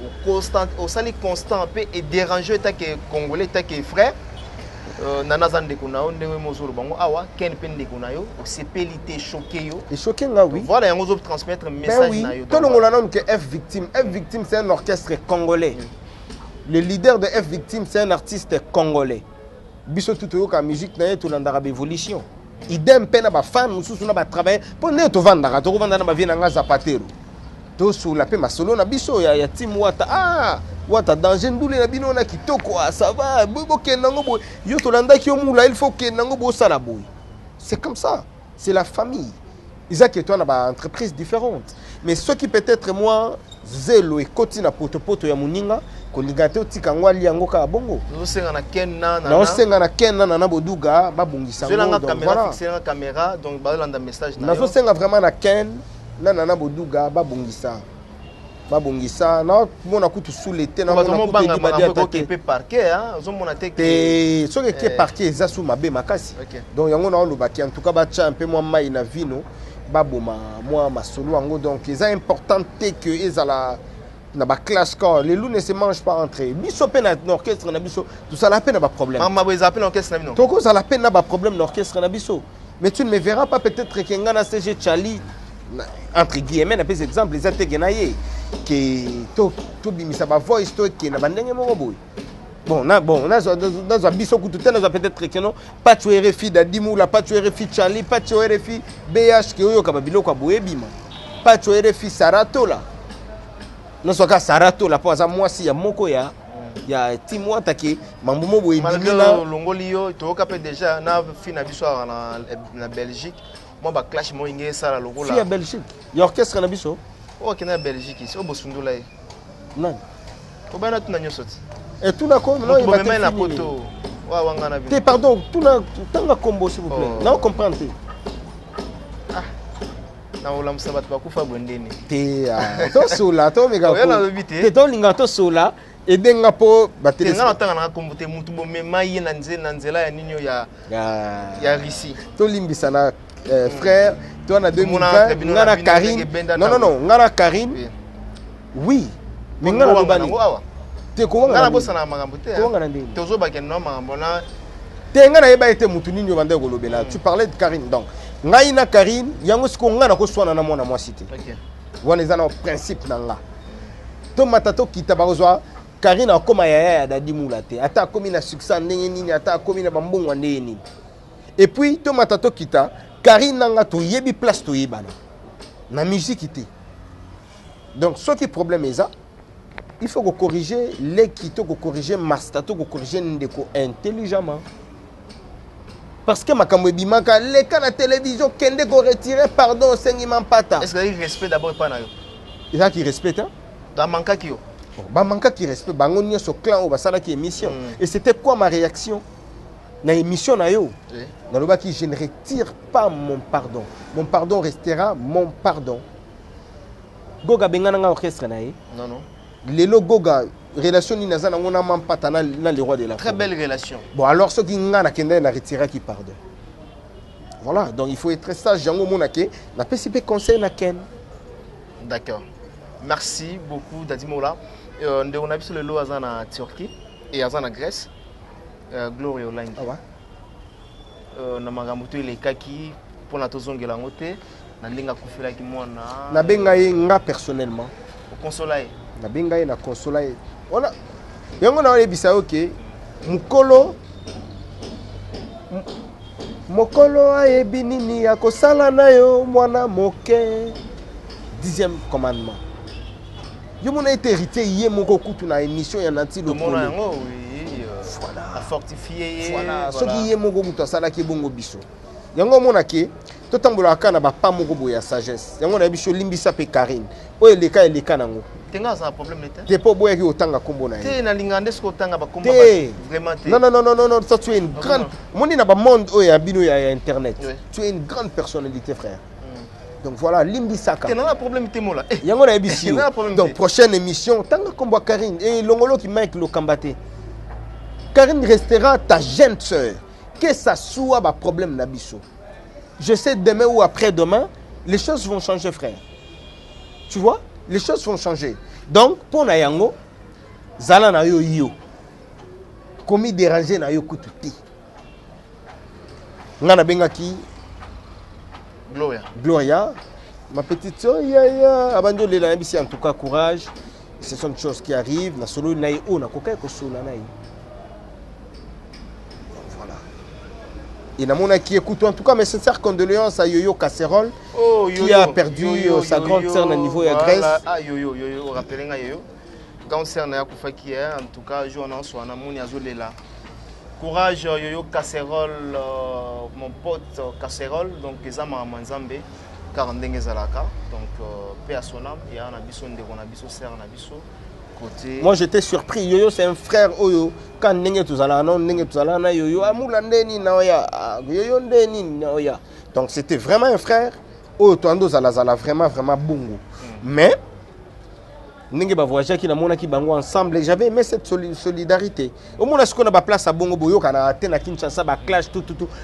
au constant au sali constant peu et déranger ta que congolais ta que frère nana zande kuna onde we mozoro bango awa ken pende kuna yo sepelité choqué yo et choqué nga oui voilà yango zo transmettre message na yo to longola non que F victime c'est un orchestre congolais le leader de F victime c'est un artiste congolais biso tout yo ka musique na yeto landara évolution idem pena ba fan mususu na ba travailler pour ne to vanda to vanda na ba vie na nga zapatero to sous la pe masolo na biso ya team Wata Wata danger ndule na bino na kitoko ça va bobo kenango bo yo to landa ki omula il faut kenango bo sala boy c'est comme ça c'est la famille Isaac et toi na ba entreprises différentes mais ce qui peut-être moi zelo et koti na poto ya muninga ko ligato tikangwa liango ka bongo no senga na kenna na boduga ba bongisa ngo donc caméra fixée na caméra donc ba landa message na yo na so senga vraiment na ken na boduga ba bongisa na mona kutu sous l'été na mona kutu di badia attaquer pe parquet hein zo mona te que so que parquet za sous mabe makasi donc yango na lobaki en tout cas ba cha un peu moi mai na vino ba boma moi masolo yango donc c'est important que ezala na ba classe quand les loups ne se mangent pas entre biso pe na orchestre na biso tout ça la peine na ba problème mama bo ezapena orchestre na bino toko ça la peine na ba problème na orchestre na biso mais tu ne me verras pas peut-être que ngana CG Charlie entre guillemets na des exemples les ategenaye que to bimisa ba voice to que na bandenge mo boy bon na biso kutu te na peut-être que non pas tu RFI Dadimo la pas tu RFI Charlie pas tu RFI BH que oyo ka biloko boye bima pas tu RFI Sarato là non soka Sarato la pour ça moi si ya moko ya team Wata ke mambo mo boye bimila longoli yo to ka pe déjà na fina biso na Belgique moi ba clash mo ingé ça la logo là fi ya Belgique ya orchestre na biso o kena Belgique ici o bosundula yi non ko bana tuna nyosoti et tout na ko non il va mettre la photo wa wanga na bi pardon tout na tanga combo s'il vous plaît non comprendre na ola msabat ba kufa bondeni te to sola to mega ko te to linga to sola et denga po ba te ngana tanga na kombo te mutu bo mema ye na nzela ya ninyo ya risi to limbisa na frère toi na 2020 ngana Karine non ngana Karine oui mais ngana lobani te ko ngana bosana magambo te ko ngana ndeni tozo ba ken no magambo na te ngana yeba ete mutu ninyo bande ko lobela tu parlais de Karine donc ngai na Karine yango siko ngana ko swana na mwana mwasi te wana ezana au principe na nga to matato kita bazwa Karine akoma ya Dadimo la te ata komi na succès ndenge nini ata komi na bambongo ndenge nini et puis to matato kita Karine nanga to yebi place to yebana na musique ité donc ce qui problème est ça il faut que corriger les kito ko corriger mastato ko corriger ndeko intelligemment parce que makambo bimaka les cas la télévision kende ko retirer pardon sengi mampata est-ce que il respect d'abord pas na yo il a qui respecte hein dans manka ki yo ba manka qui respect bango nyoso clan o basala ki émission et c'était quoi ma réaction na émission na yo dans le bas qui je ne retire pas mon pardon restera mon pardon goga bengana nga orchestre na ye non lelo goga relation ni nazana ngona mampata na le roi de la très belle relation bon alors ce qui ngana kende na retirer qui pardon voilà donc il faut être sage jango monake na PCP conseil na ken d'accord merci beaucoup Dadimo là on a vu sur le lot azana Turquie et azana Grèce Glory Online. Ah na makambo to elekaki pour na tozongela ngote na linga kufela ki mwana na benga ye nga personnellement au consola na benga ye na consola ye ona yango na oyebisa OK mokolo ayebi nini akosala na yo mwana moke 10e commandement yo mona été héritier yé moko kutu na émission ya nanti le mona yango oui voilà a fortifier voilà soki yé moko mutu asala ki bongo biso yango mona ke to tambola kana ba pa moko boya sagesse yango na biso limbisa pe Karine o eleka nango tenga za problème nete te po boya ki otanga kombo na ye te na lingande sko otanga ba kombo vraiment te non ça tu es une grande moni na ba monde o ya bino ya internet tu es une grande personnalité frère. Donc voilà, Limbisaka. Il y a un problème de mola. Il y a un problème. Donc prochaine émission, tant que combat Karine et Longolo qui m'a le combatté. Karine restera ta jeune sœur. Que ça soit un problème nabiso. Je sais demain ou après-demain, les choses vont changer frère. Tu vois? Les choses vont changer. Donc pour Nayango, Zala na yo yo. Commis déranger na yo kututi. Ngana bengaki Gloria, ma petite soeur, abandonne la en tout cas courage. Ce sont des choses qui arrivent. Na solo naï o na kokai ko solo naï. Voilà. Et na mona qui écoute en tout cas mes sincères condoléances à Yoyo Casserole qui a perdu sa grande sœur au niveau de Grèce. Ah Yoyo, rappelez Yoyo. Grande sœur na kufa qui est en tout cas jour na so na moni azolela. Courage Yoyo Casserole, mon pote Casserole, donc les amis à Manzambe, car on est zalaka, donc paix à son âme, il y a un abisso, on abisso, serre un abisso. Côté. Moi j'étais surpris, Yoyo c'est un frère Oyo, quand n'engé tout zala, non n'engé tout zala, Yoyo amoula ndeni naoya, Yoyo ndeni naoya. Donc c'était vraiment un frère, Oyo toando zala zala vraiment bongo. Mais N'engé ba voyager qui na mona ki bango ensemble, j'avais aimé cette solidarité. Au moins est-ce qu'on a ba place à bongo boyo kana tena Kinshasa ba clash tout.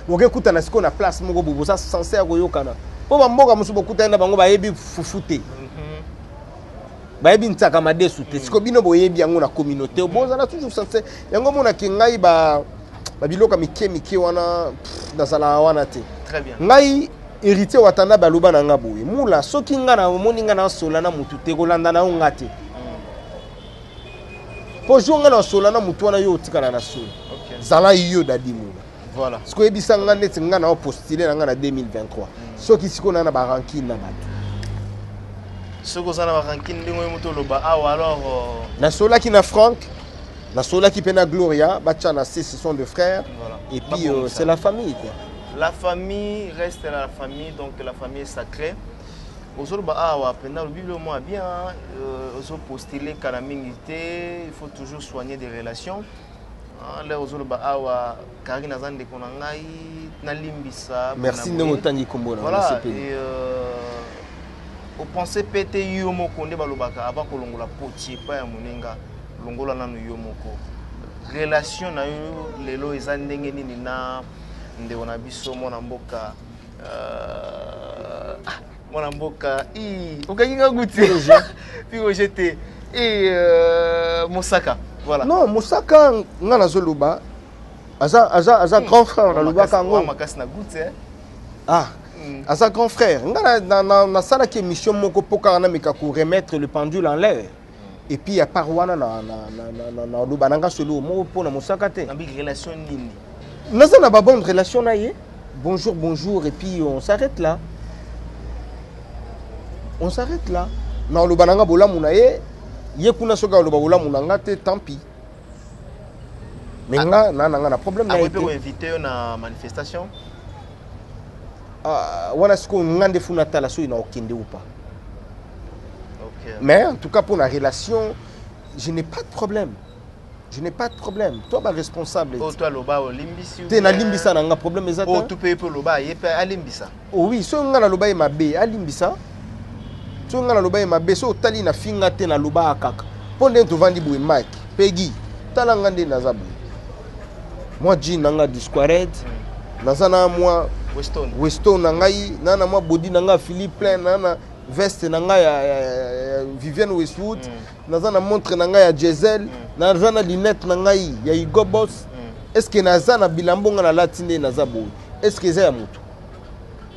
Donc écoute na ce qu'on a place mongo bobo ça sincère boyo kana. Po ba mboka musu bokuta na bango ba yebi fufute. Ba yebi ntaka madesu te. Siko bino boyebi yango na communauté. Boza na toujours sincère. Yango mona ki ngai ba biloka mike wana na sala wana te. Très bien. Ngai héritier watanda baluba na nga boye mula soki nga na moni nga na sola na mutu te kolanda na ngate po jonga na sola na mutu wana yo tikana na sola zala yo dadi mula voilà ce ko ebisa nga net nga na postuler na nga na 2023 soki siko na ba rankine na bato soko zana ba rankine ndingo mutu loba awa alors na sola ki na Franck na sola ki pena Gloria bacha na ce sont de frères voilà. Et puis c'est la famille quoi. La famille reste la famille, donc la famille est sacrée. Aujourd'hui, pendant le Bible, moi bien, aux postulés calamité, il faut toujours soigner des relations. Là, aujourd'hui, Karine Azan de Konangai, Nalimbisa. Merci de nous tenir comme bon. Voilà. Et au pensée pété yomo konde balobaka avant que l'on la potier pas ya monenga longola nanu yomoko. Relation na yo lelo ezandenge nini na nde on a biso mwana mboka okanginga guti puis j'étais Moussaka voilà non Moussaka ngana zoluba aza grand frère na lubaka ngo makasi na guti aza grand frère ngana na sala ki émission moko poka na meka ko remettre le pendule en l'air et puis à parwana na lubananga solo mo pona Moussaka te na bi relation nini. Nous avons une bonne relation. Bonjour, et puis on s'arrête là. On s'arrête là. Non, le bananga bola munaye, yekuna soga le bola munanga te tant pis. Mais nga na problème na. Vous pouvez inviter une manifestation. Voilà ce qu'on ngande funa tala so ina okende ou pas. OK. Mais en tout cas pour la relation, je n'ai pas de problème. Je n'ai pas de problème. Toi, tu es responsable. Toi, loba olimbisi. Tu es limbisa na nga problème exact. Oh, tu peux loba yepe alimbisa. Oh oui, so nga na loba ma be alimbisa. So nga na loba ma be so tali na finga te na loba akaka. Ponde to vandi boy Mike, Peggy. Tala ngande na zabu. Moi jean nga Disquared. Nazana moi Weston na ngai na moi body na nga Philippe Plein na veste na nga ya Vivienne Westwood. Nazana montre na nga ya Giselle. Nazana lunette na ngai ya Hugo Boss. Est-ce que nazana bilambo nga na latine na zabo est-ce que c'est mutu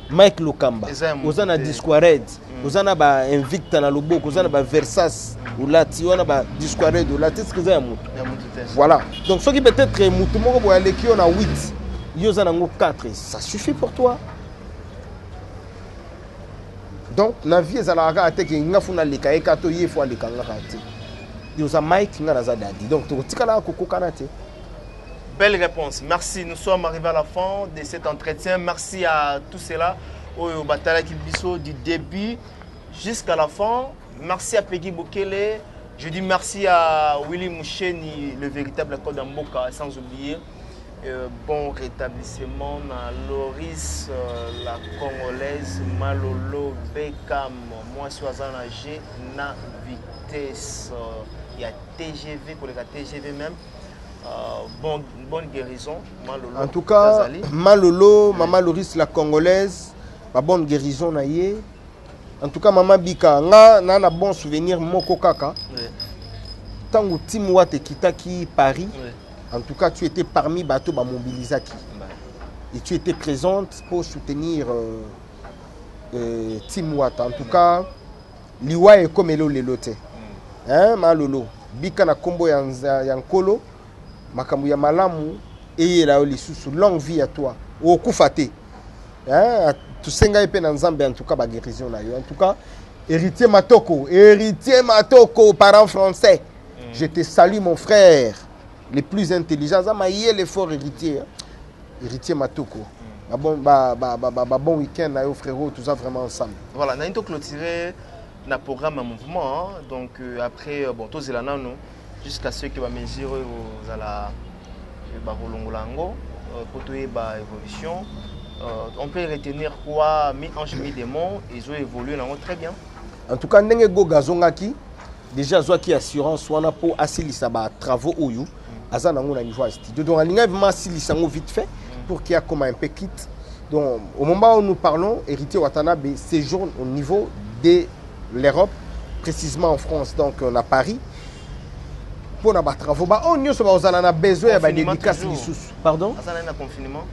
Mike Lokamba ozana Disquared ozana ba Invicta na loboko ozana ba Versas olati wana ba Disquared olati est-ce que c'est mutu voilà donc ce qui peut-être mutu moko boya leki on a 8 yo ozana ngo 4 ça suffit pour toi donc na vie ezalaka ate ke ngafuna leka ekato yefo leka ngaka te yo za Mike ngana za dadi donc totikala kokokana te. Belle réponse. Merci. Nous sommes arrivés à la fin de cet entretien. Merci à tous ceux-là au Batala Kibiso du début jusqu'à la fin. Merci à Peggy Bokele. Je dis merci à Willy Moucheni, le véritable code d'Amboka, sans oublier. Bon rétablissement à Loris, la Congolaise, Malolo, Beckham, moi je suis âgé, na vitesse. Il y a TGV, pour les TGV même. Bonne guérison, Malolo. En tout cas, Malolo, Maman Loris, la Congolaise, ma bonne guérison naïe. En tout cas, Maman Bika, na un bon souvenir Moko Kaka. Tant que Tim Watt Kitaki Paris, en tout cas, tu étais parmi bateau ba mobilisaki. Et tu étais présente pour soutenir Tim Watt. En tout cas, Liwa est comme Elo Lelote. Hein, Malolo. Bika na kombo yankolo. Makambu ya malamu et la lisusu longue vie à toi au kufate hein tu senga epe na nzambe en tout cas ba guérison na yo en tout cas héritier Matoko parent français je te salue mon frère les plus intelligents ça maïe l'effort héritier Matoko bon week-end na yo frérot tout ça vraiment ensemble voilà na into clôturer na programme en mouvement hein? Donc après bon tous les nano jusqu'à ce que la mesure aux la Barolongolango pour toute évolution on peut retenir quoi mi-ange mi-démon ils ont évolué très bien en tout cas ndenge go gazongaki déjà zoaki assurance wana pour asilisa ba travaux oyo azana ngo na niveau studio donc alinga vraiment asilisa ngo vite fait pour qu'il y a comme un peu kit donc au moment où nous parlons héritier Watanabe séjourne au niveau de l'Europe précisément en France donc à Paris pour na ba travaux ba on nyoso ba ozana na besoin ya ba dédicace lisusu pardon azana na confinement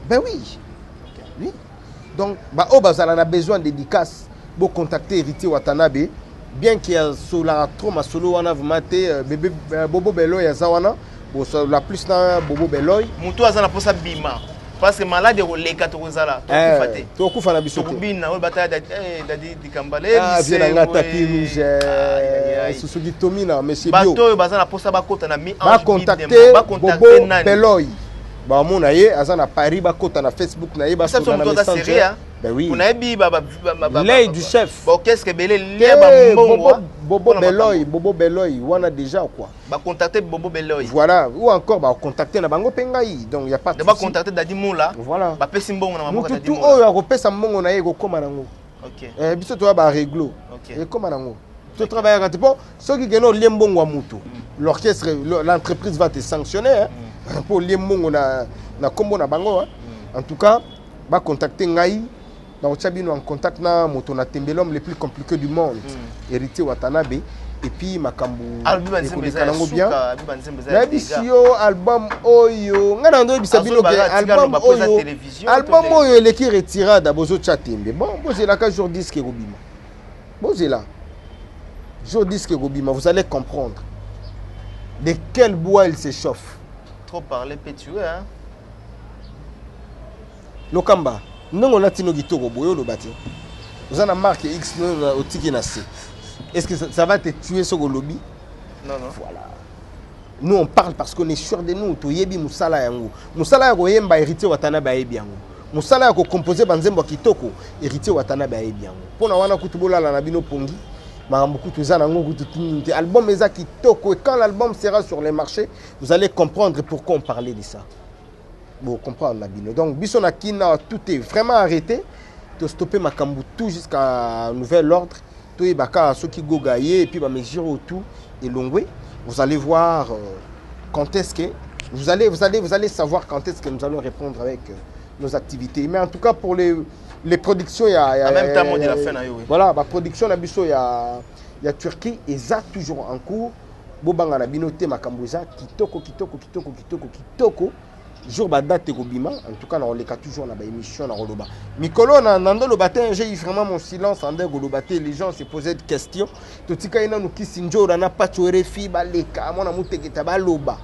ben oui okay. Oui donc ba o ba ozana na besoin de dédicace bo contacter héritier Watanabe bien qu'il y a sur la trop ma solo wana vumate bébé Bobo Beloy ya zawana bo la plus na Bobo Beloy mutu azana posa bima parce que malade les 14 là to kufa na biso bina o bataya dadi dikambale bien nga tapis rouge susugi tomina monsieur bio bato bazana posa bakota na mi ba contacter Bobo Beloy ba mona ye azana Paris ba kota na Facebook na ye ba sur na Messenger ben oui on a bi l'œil du chef bon qu'est-ce que belé lia ba Bobo Beloy wana déjà quoi ba contacter Bobo Beloy voilà ou encore ba contacter na bango pengai donc il y a pas de ba contacter Dadi Moula voilà ba pesi mbongo na mamoka Dadi Moula tout oyo akopesa mbongo na ye ko koma nango OK biso to ba réglo et koma nango tu travailles à bon ceux qui gagnent liembongo wa mutu l'orchestre l'entreprise va te sanctionner pour liembongo na kombo na bango en tout cas ba contacter ngai donc Chabino en contact na moto na tembelom le plus compliqué du monde héritier Watanabe et puis makambu album oyo ngana ndo bisabino ke album oyo eleki retirada bozo chatembe bon bozela ka jour disque robima bozela jour disque robima vous allez comprendre de quel bois il s'échauffe trop parler peut tuer hein Lokamba non on a tino gitoko boyo lo bati vous en marque X au tiki na C est-ce que ça va te tuer sur le lobby non voilà nous on parle parce qu'on est sûr de nous to yebi musala yango musala ya ko yemba héritier Watanabe ayebi yango musala ya ko composer banzembo kitoko héritier Watanabe ayebi yango pona wana kutubola la na bino pongi makambo kutu za nango kutu tinite album eza kitoko et quand l'album sera sur les marchés vous allez comprendre pourquoi on parlait de ça. Bon, comprendre la bino. Donc, Bissona Kina, tout est vraiment arrêté. De stopper ma kambu tout jusqu'à nouvel ordre. Tout est baka ceux qui go gaillé et puis ma mesure autour et longwe. Vous allez voir quand est-ce que vous allez savoir quand est-ce que nous allons répondre avec nos activités. Mais en tout cas pour les productions il y a en même temps de la fin na yo. Voilà, ma production na biso il y a Turquie et ça toujours en cours. Bobanga na bino te makambu za kitoko. jour ba date kobima en tout cas na oleka toujours na ba émission na roloba mikolo na nando lo batin j'ai eu vraiment mon silence en dehors lobate les gens se posaient des questions to tika ina no kisi njora na pacho refi ba leka mona muteketa ba loba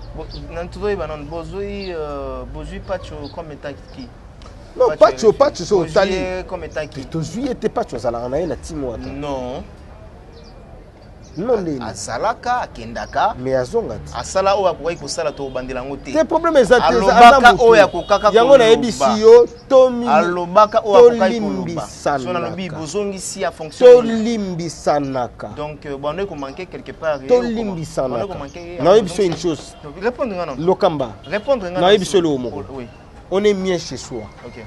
nan tudo iba non bozui pacho comme état qui non pacho so tali comme état qui to juillet te pacho sala na ina timo ata non non les asalaka akendaka mais azonga asala oya ko sala to bandela ngote te problème ezate alobaka oya ko kaka yango na ebisi yo tomi alobaka oya ko kai koloba so na lobi bozongi si a fonctionner to limbisanaka donc bon ko manquer quelque part to limbisanaka na ebisi une chose répondre ngana lokamba répondre ngana na ebisi le homo oui on est bien chez soi OK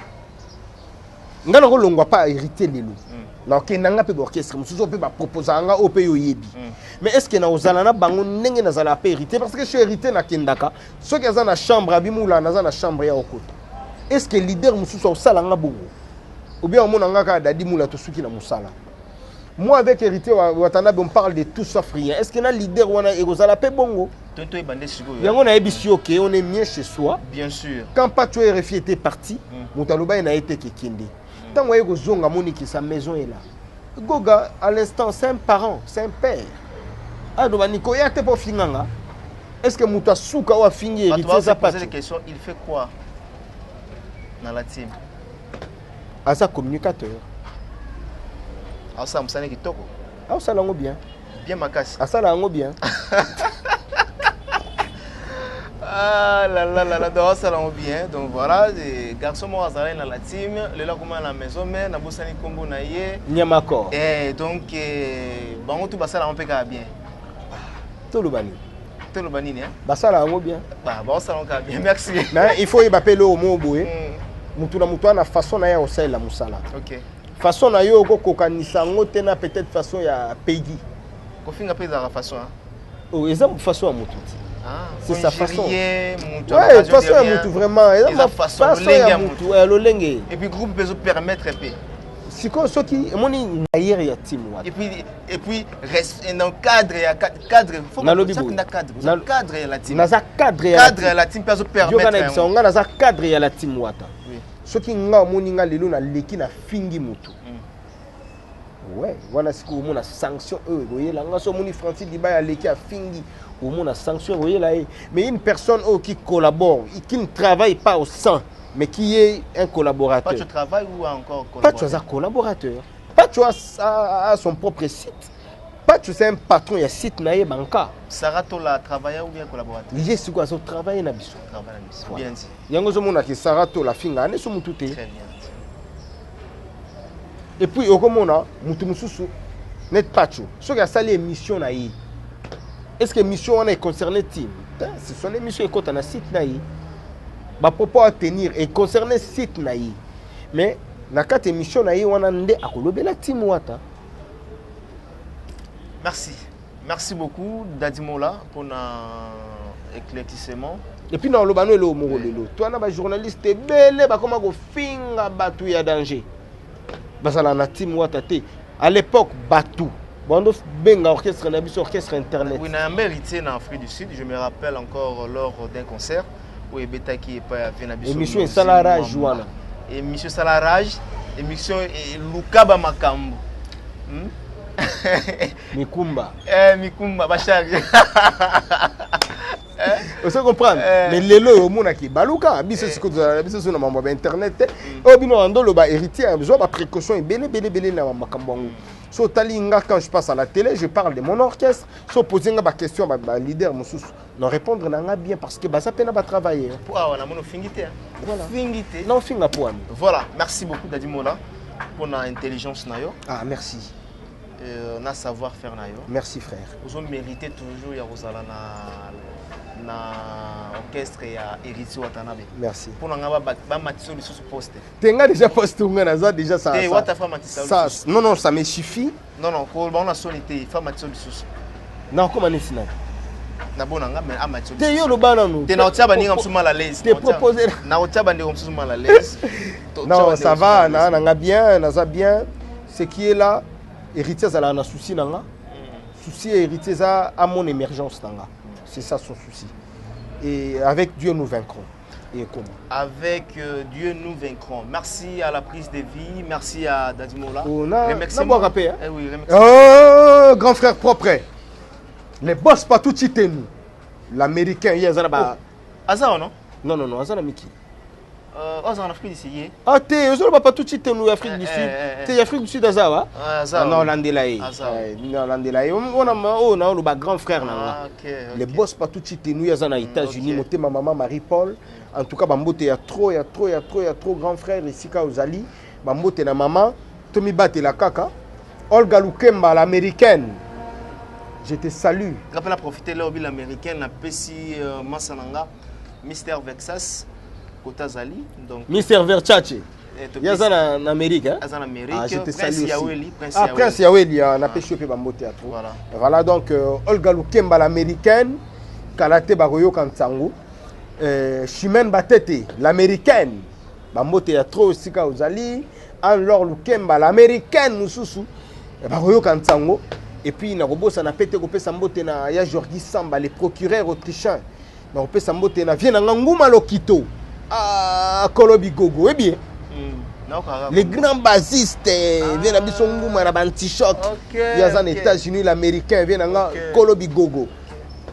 ngana ko longwa pas hériter lelo na kenanga pe orchestre musuzo pe ba proposer nga o pe yo yebi mais est-ce que na ozala na bango ndenge na zala pe hériter parce que je suis hérité na kendaka ceux qui sont na chambre abimula na za na chambre ya okota est-ce que leader musuzo osala nga bongo ou bien on nga ka dadi mula to suki na musala moi avec hérité watana on parle de tout sauf rien est-ce que na leader wana ezala pe bongo tonto ebande sikoyo yango na ebisi OK on est mieux chez soi bien sûr quand pas tu es RFI était parti mutaloba na été kekende. Tant que Zonga Monique, sa maison est là. Goga, à l'instant, c'est un parent, c'est un père. Ah, donc, Nico, il y a pas finanga. Est-ce que Mouta Souka ou a fini hériter sa poser des questions, il fait quoi dans la team? À sa communicateur. Ah, ça, ça n'est pas ah, ça l'a bien. Bien ma casse. Ah, ça l'a bien. Ah là là là là, donc ça l'a bien. Donc voilà, les garçons m'ont rasé dans la team, les là comment à la maison, mais na bosani combo na yé. Nyamako. Et donc bon tout ça là on peut bien. Tout le bani. Tout le bani hein. Bah ça là bien. Bah bon ça on bien. Merci. Mais il faut y appeler au mot boé. Mutu na façon na ya osala la musala. OK. Façon na yo ko kokanisa ngote na peut-être façon ya pays. Ko finga pe za façon hein. Oh, exemple façon à mutu. Ah, c'est sa façon. Ouais, façon à mutu vraiment. Et la façon à mutu. Et puis groupe peut se permettre un peu. Si quoi ce qui moni naïr ya team wa. Et puis reste dans cadre ya cadre faut que ça na cadre. Cadre ya la team. Na za cadre ya la team peut se permettre. Yo kana bisonga na za cadre ya la team wata. Oui. Ce qui nga moni nga lelo na leki na fingi mutu. Ouais, voilà ce que on a sanction eux, vous voyez là, on a so moni Francis Diba ya leki a fingi. Au moins, la sanction, vous voyez là. Mais une personne qui collabore, qui ne travaille pas au sein, mais qui est un collaborateur. Pas tu travailles ou encore collaborateur? Pas tu as un collaborateur. Pas tu as son propre site. Pas tu es un patron, il y a site naïe banca. Sarah Tola travaille ou bien collaborateur? Il y a ce quoi, ça travaille na biso. Travaille na biso. Bien dit. Yango zo mona ki Sarah Tola finga ne so mutu te. Très bien. Et puis au komona mutu mususu net pacho. So ki asali émission naïe. Est-ce que mission est concernée team? Ce sont les missions qui sont dans site naïe. Ba propos à tenir et concerner site naïe. Mais na carte émission naïe on a ndé akolobe la team wata. Merci. Merci beaucoup Dadimola pour l'éclaircissement. Et puis dans le bano le morolelo. Toi na ba journaliste belé ba koma go finga batu ya danger. Ba sala na team wata te. À l'époque batu Bando benga orchestre na biso orchestre internet. Oui, na mérité en Afrique du Sud, je me rappelle encore lors d'un concert où Ebeta qui est pas venu na biso. Émission Salarage wana. Émission Salarage, émission Lukaba Makambo. Mikumba. Mikumba bachari. Vous comprenez? Mais lelo au mona ki baluka biso siko biso sur na mambo internet. Obino ando lo ba héritier, besoin ba précaution et belé na makambo. So talinga quand je passe à la télé, je parle de mon orchestre. So poser une question à leader mususu. Non répondre na bien parce que ça peine pas travailler. Ah on a mon fingité. Voilà. Fingité. Non finga pour ami. Voilà, merci beaucoup Dadimola pour l'intelligence nayo. Ah merci. Na savoir faire nayo. Merci frère. Vous ont mérité toujours ya Rosala na orchestre ya Héritier Watanabe. Merci. Pour nga ba matiso lisusu poste. Tenga déjà poste nga za déjà ça. Et what fa matisa. Ça non ça me suffit. Non ko ba on a solité fa matiso lisusu. Non comment est sina. Na bona nga mais amatiso. Te yo lo bana no. Te na otaba ninga msuma la l'aise. Te proposer. Na otaba ninga msuma la l'aise. Non ça va na nga bien, na za bien. Ce qui est là héritier ça na souci nanga. Souci héritier ça à mon émergence nanga. C'est ça son souci. Et avec Dieu nous vaincrons. Et comment? Avec Dieu nous vaincrons. Merci à la prise de vie, merci à Dadimola. On a rappelé. Eh oui, oh, grand frère propre. Les boss pas tout cité nous. L'américain, il y a ça. Azar, non? Non, Azar Miki. Azar en Afrique d'ici. Ah, tu es pas tout cité nous, Afrique du Sud. Tu es Afrique du Sud, Azar, Azar. Non, Landelaye. Non, Landelaye. On a le grand frère. Les boss pas tout cité nous, il y a ça aux États-Unis. Ma maman Marie-Paul. En tout cas, il y a trop grands frères ici aux Ali. Bambote na maman, Tomi Bate la kaka. Olga Lukemba, l'américaine. Je te salue. Rappelle à profiter de l'objet américaine, la Pessi Massananga, Mister Vexas, Kotazali. Mister Versace. Il y a ça en Amérique. En Amérique. Ah, je te salue aussi. Prince Yaweli, on a pêché Bambote à trop. Voilà donc Olga Lukemba, l'américaine. Kalate Baroyo Kansango. Chimène Batete, l'américaine. Bambote à trop aussi aux Ali. Alors Lukemba, l'américaine, nous Baroyo Kansango. Et puis, na robot, ça n'a pas été coupé sambote na ya Jordi Samba, les procureurs autrichiens. Na coupé sambote na vient na nguma lokito. Ah, Kolobi Gogo, eh bien. Les grands basistes viennent à Bissonguma na bantichoc. Il y a aux États-Unis, l'américain vient na Kolobi Gogo.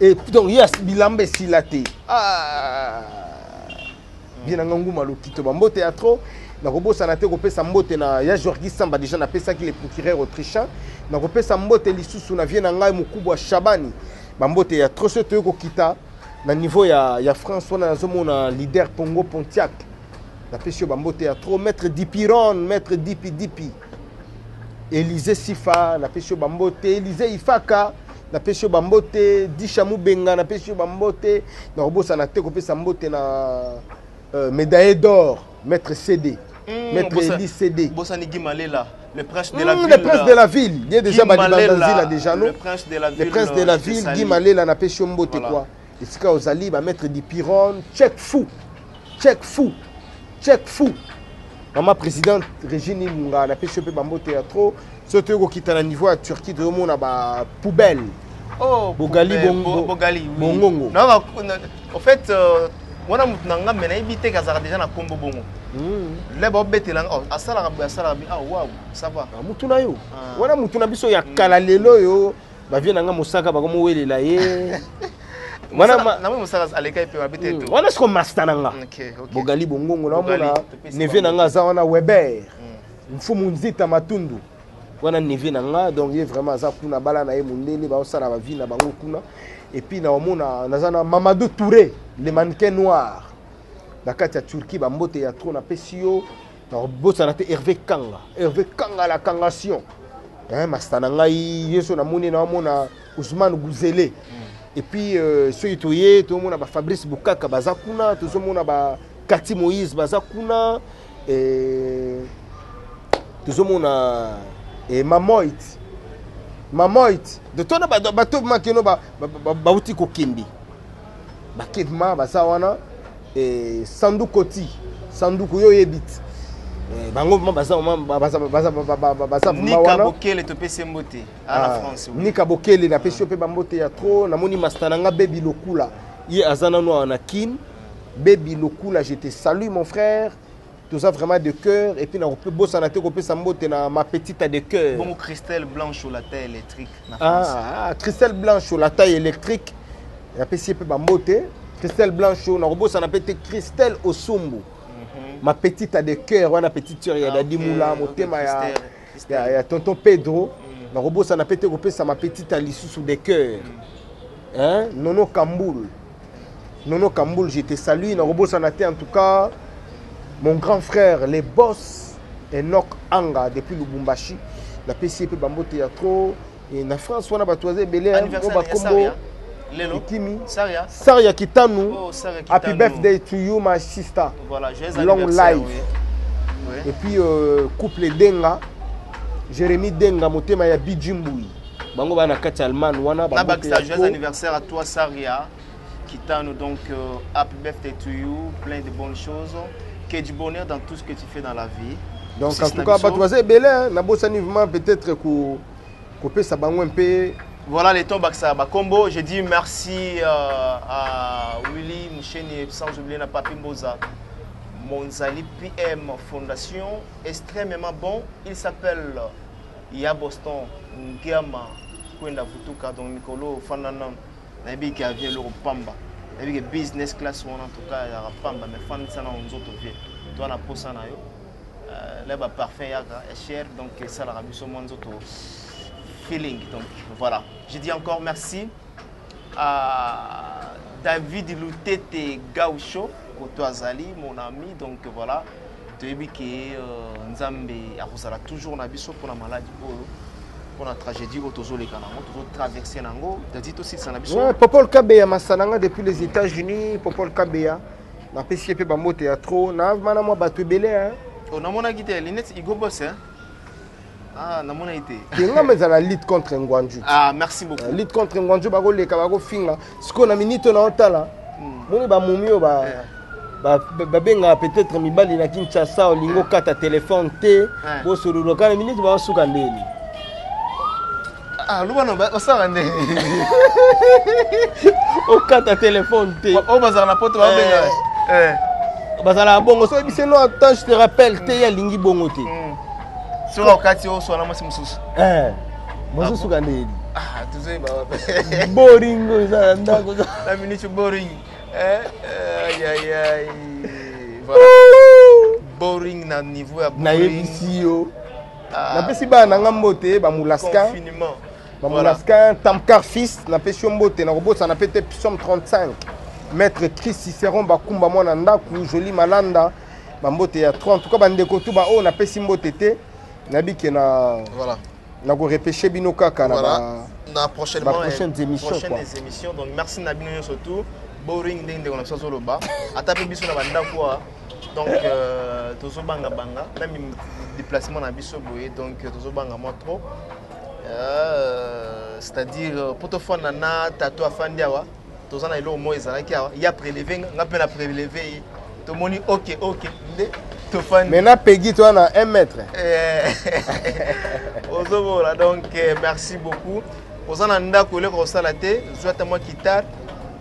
Et donc, yes, Bilambe Silate. Ah, vient na nguma lokito. Bambote à trop. Na robot ça n'a pas coupé sambote na ya Jordi Samba déjà na pesa qui les procureurs autrichiens. Na kopé sambote lisusu na vie na ngai mukubwa Shabani. Bambote ya trop soto ko kita na niveau ya France on a zomona leader Pongo Pontiac. Na pesio bambote ya trop maître Dipiron, maître Dipi. Élisée Sifa na pesio bambote, Élisée Ifaka na pesio bambote, Dishamou Benga na pesio bambote. Na robot ça n'a pas coupé sambote na médaille d'or, maître CD. Maître Eli CD. Bossani Gimalela, le prince de la ville. Le prince de la ville. Il y a déjà Badibandazi là déjà, non? Le prince de la ville. Le prince de la ville, Gimalela n'a pas chomboté quoi. Et c'est quand aux Ali, maître Dipiron, check fou. Maman présidente Régine Ilunga n'a pas chopé Bambote à trop. Surtout qui est à niveau à Turquie, de monde à poubelle. Oh, Bogali Bogali. Bongongo. Non, en fait, on a évité qu'elle a déjà un combo bongo. Les bobbettes là, asala ah waouh, ça va. Mutuna yo. Wana mutuna biso ya kala lelo yo. Ba vient nga musaka ba komo welela ye. Wana na mo musaka aleka pe babete to. Wana sko mastananga. Bogali bongongo na mona neve nanga za wana Weber. Mfumu nzita matundu. Wana neve nanga donc il est vraiment za kuna bala na ye mundele ba osala ba vie na bango kuna. Et puis na omona nazana Mamadou Touré, le mannequin noir. La carte à Turquie, Bambote ya trop na pesio. Na bossa na te Hervé Kanga la Kangation. Hein mastananga yeso na moni na mona Ousmane Gouzele. Et puis ceux itoye tout le monde ba Fabrice Bukaka bazakuna, tout le monde ba Kati Moïse bazakuna et tout le monde et Mamoit de tona bato makeno ba uti ko kimbi ba kevma ba sawana et Sandukoti Sanduku yo yebit bango baza Nika Bokele to pese mbote à la France. Nika Bokele na pese pe bambote ya trop na moni mastananga Baby Lokula ye azana no na kin Baby Lokula je te salue mon frère. Tout ça vraiment de cœur et puis na peut bossa na te ko pesa mbote na ma petite de cœur. Bon cristal blanche ou la taille électrique na France. Cristal blanche ou la taille électrique. Na pese pe bambote cristal blanche na bossa na pete cristal Osumbu. Ma petite de cœur, on a petite sœur ya Dadimoula, motema ya tonton Pedro. Na bossa na pete ko pesa ma petite à l'issue de cœur. Hein? Nono Kamboul, je te salue. Na bossa na te en tout cas. Mon grand frère, les boss, Enoch Anga, depuis Lubumbashi, la PCP Bambote ya trop, et na France, on a batoisé Belé, Combo, Kimi, Saria Kitanu, happy birthday to you, my sister, voilà, long life. Oui. Et puis, couple Denga, Jérémy Denga, motema ya Bijimboui, Bango Bana Kati Alman, Wana, joyeux anniversaire à toi, Saria Kitanu, donc, happy birthday to you, plein de bonnes choses. Que du bonheur dans tout ce que tu fais dans la vie. Donc, en tout cas, Batoisé Belé, Nabosani vraiment peut-être que ça va un peu Voilà les tombes combo. Je dis merci à Willy Moucheni, sans oublier na Papi Mboza. Monzali PM Fondation, extrêmement bon. Il s'appelle Ya Boston Ngiama Kwenda Vutuka, donc Mikolo Fananam. Nabi qui a vu le Pamba. Nabi business class en tout cas ya Pamba, mais fan ça na on autres vie. Toi na posa na yo. Là bas parfait ya cher, donc ça la rabi sur mon autres feeling. Donc voilà. Je dis encore merci à David Loutete Gaucho. Azali, mon ami, donc voilà, tu as vu que Nzambe a toujours na biso pour la maladie, pour la tragédie, toujours les canaux, toujours traverser nango. Tu as dit aussi ça na biso. Popol Kabeya Masananga depuis les États-Unis, Popol Kabeya, na PCP Bambo Théâtre, na mana moi batu belé hein. On a mon guitare, l'inet Igo boss hein. Ah, na mon été. Kenga mais la lutte contre Ngwanju. Ah, merci beaucoup. Lutte contre Ngwanju bago le kabago finga. Ce qu'on a minute na otala. Moni ba mumio ba babenga peut-être mibali na Kinshasa olingo kata téléphone te bo solo kana minute ba suka ndeni lubano ba sala ndeni o kata téléphone te o bazala na poto ba benga bazala bongo so bise no attends je te rappelle te ya lingi bongo te sur okati o so na masi mususu bo suka ndeni tu sais ba boring za ndako la minute boring. Aïe aïe. Voilà. Boring na niveau ya na yebisi yo. Na pesi ba na ngambote ba mulaska. Confinement. Ba mulaska Tamkar fils na pesi mbote na robota na pete psalm 35. Maître Christ Cicéron ba kumba mwana ndaku joli malanda ba mbote ya 3 en tout cas ba ndeko tu ba o na pesi mbote te na bike na voilà. Na go repêcher bino kaka na prochainement prochaines émissions donc merci Nabino surtout. Boring ding de on a besoin de bas. À taper biso na banda quoi. Donc tozo banga même déplacement na biso boye donc tozo banga moi trop. C'est-à-dire portefeuille nana tatou afandi awa. Tozo na ilo mo ezala ki awa. Ya prélever ngapé na prélever. To moni OK to fan. Mais na pegi toi na 1 mètre. Ozo voilà donc merci beaucoup. Ozana ndako le ko sala te, zwata moi guitare.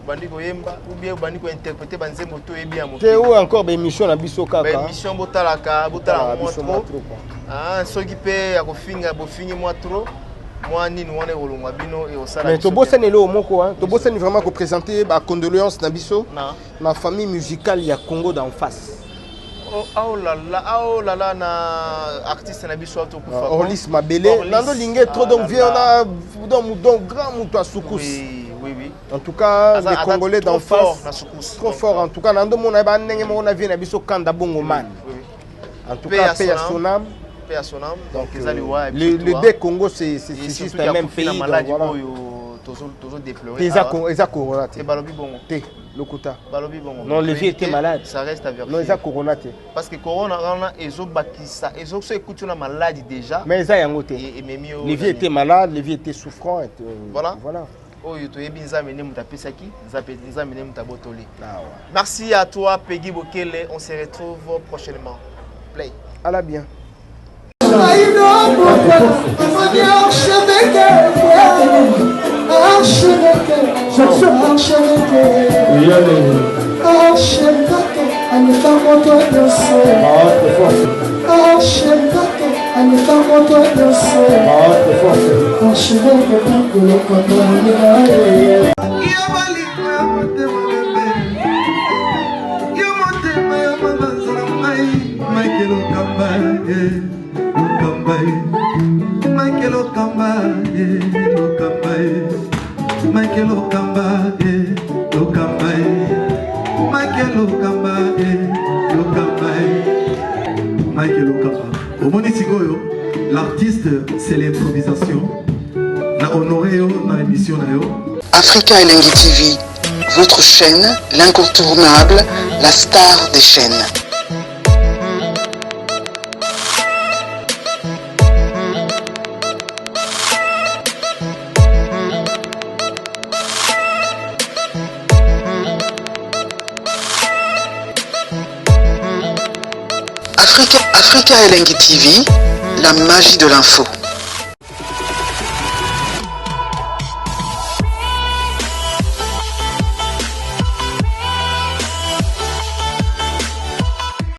Bandi ko yemba ou bien bandi ko interpréter banzembo to ebia mo. Te ou encore ba émission na biso kaka. Ba émission botala mo trop. Ah soki pe ya ko finga bo fingi moi trop. Moi nini wana kolongwa bino e osala. Mais to bosane le moko hein. To bosane vraiment ko présenter ba condoléances na biso. Na famille musicale ya Congo d'en face. Oh là là na artiste na biso to kufa. Orlis Mabele. Nando lingé trop donc vieux on a donc grand muto asukous. Oui. En tout cas, les Congolais d'en face, trop fort. En tout cas, dans le monde, on a vu un Kanda Bongo Man. En tout cas, paix à son âme. Paix à son âme. Donc, le deux Congo, c'est juste le même pays. Toujours déploré. Ils ont corona. Balobi Bongo. Lokuta. Balobi Bongo. Non, le vieux était malade. Ça reste à vérifier. Non, ils ont corona. Parce que corona, ils ont bâti ça. Ils ont écouté une maladie déjà. Mais ils ont le vieux était malade, le vieux était souffrant. Voilà. Merci à toi, Peggy Bokele. On se retrouve prochainement. Play. À la bien. L'artiste, c'est l'improvisation. Na honoré dans l'émission. Africa Elengi TV, votre chaîne, l'incontournable, la star des chaînes. Africa Elengi TV, la magie de l'info.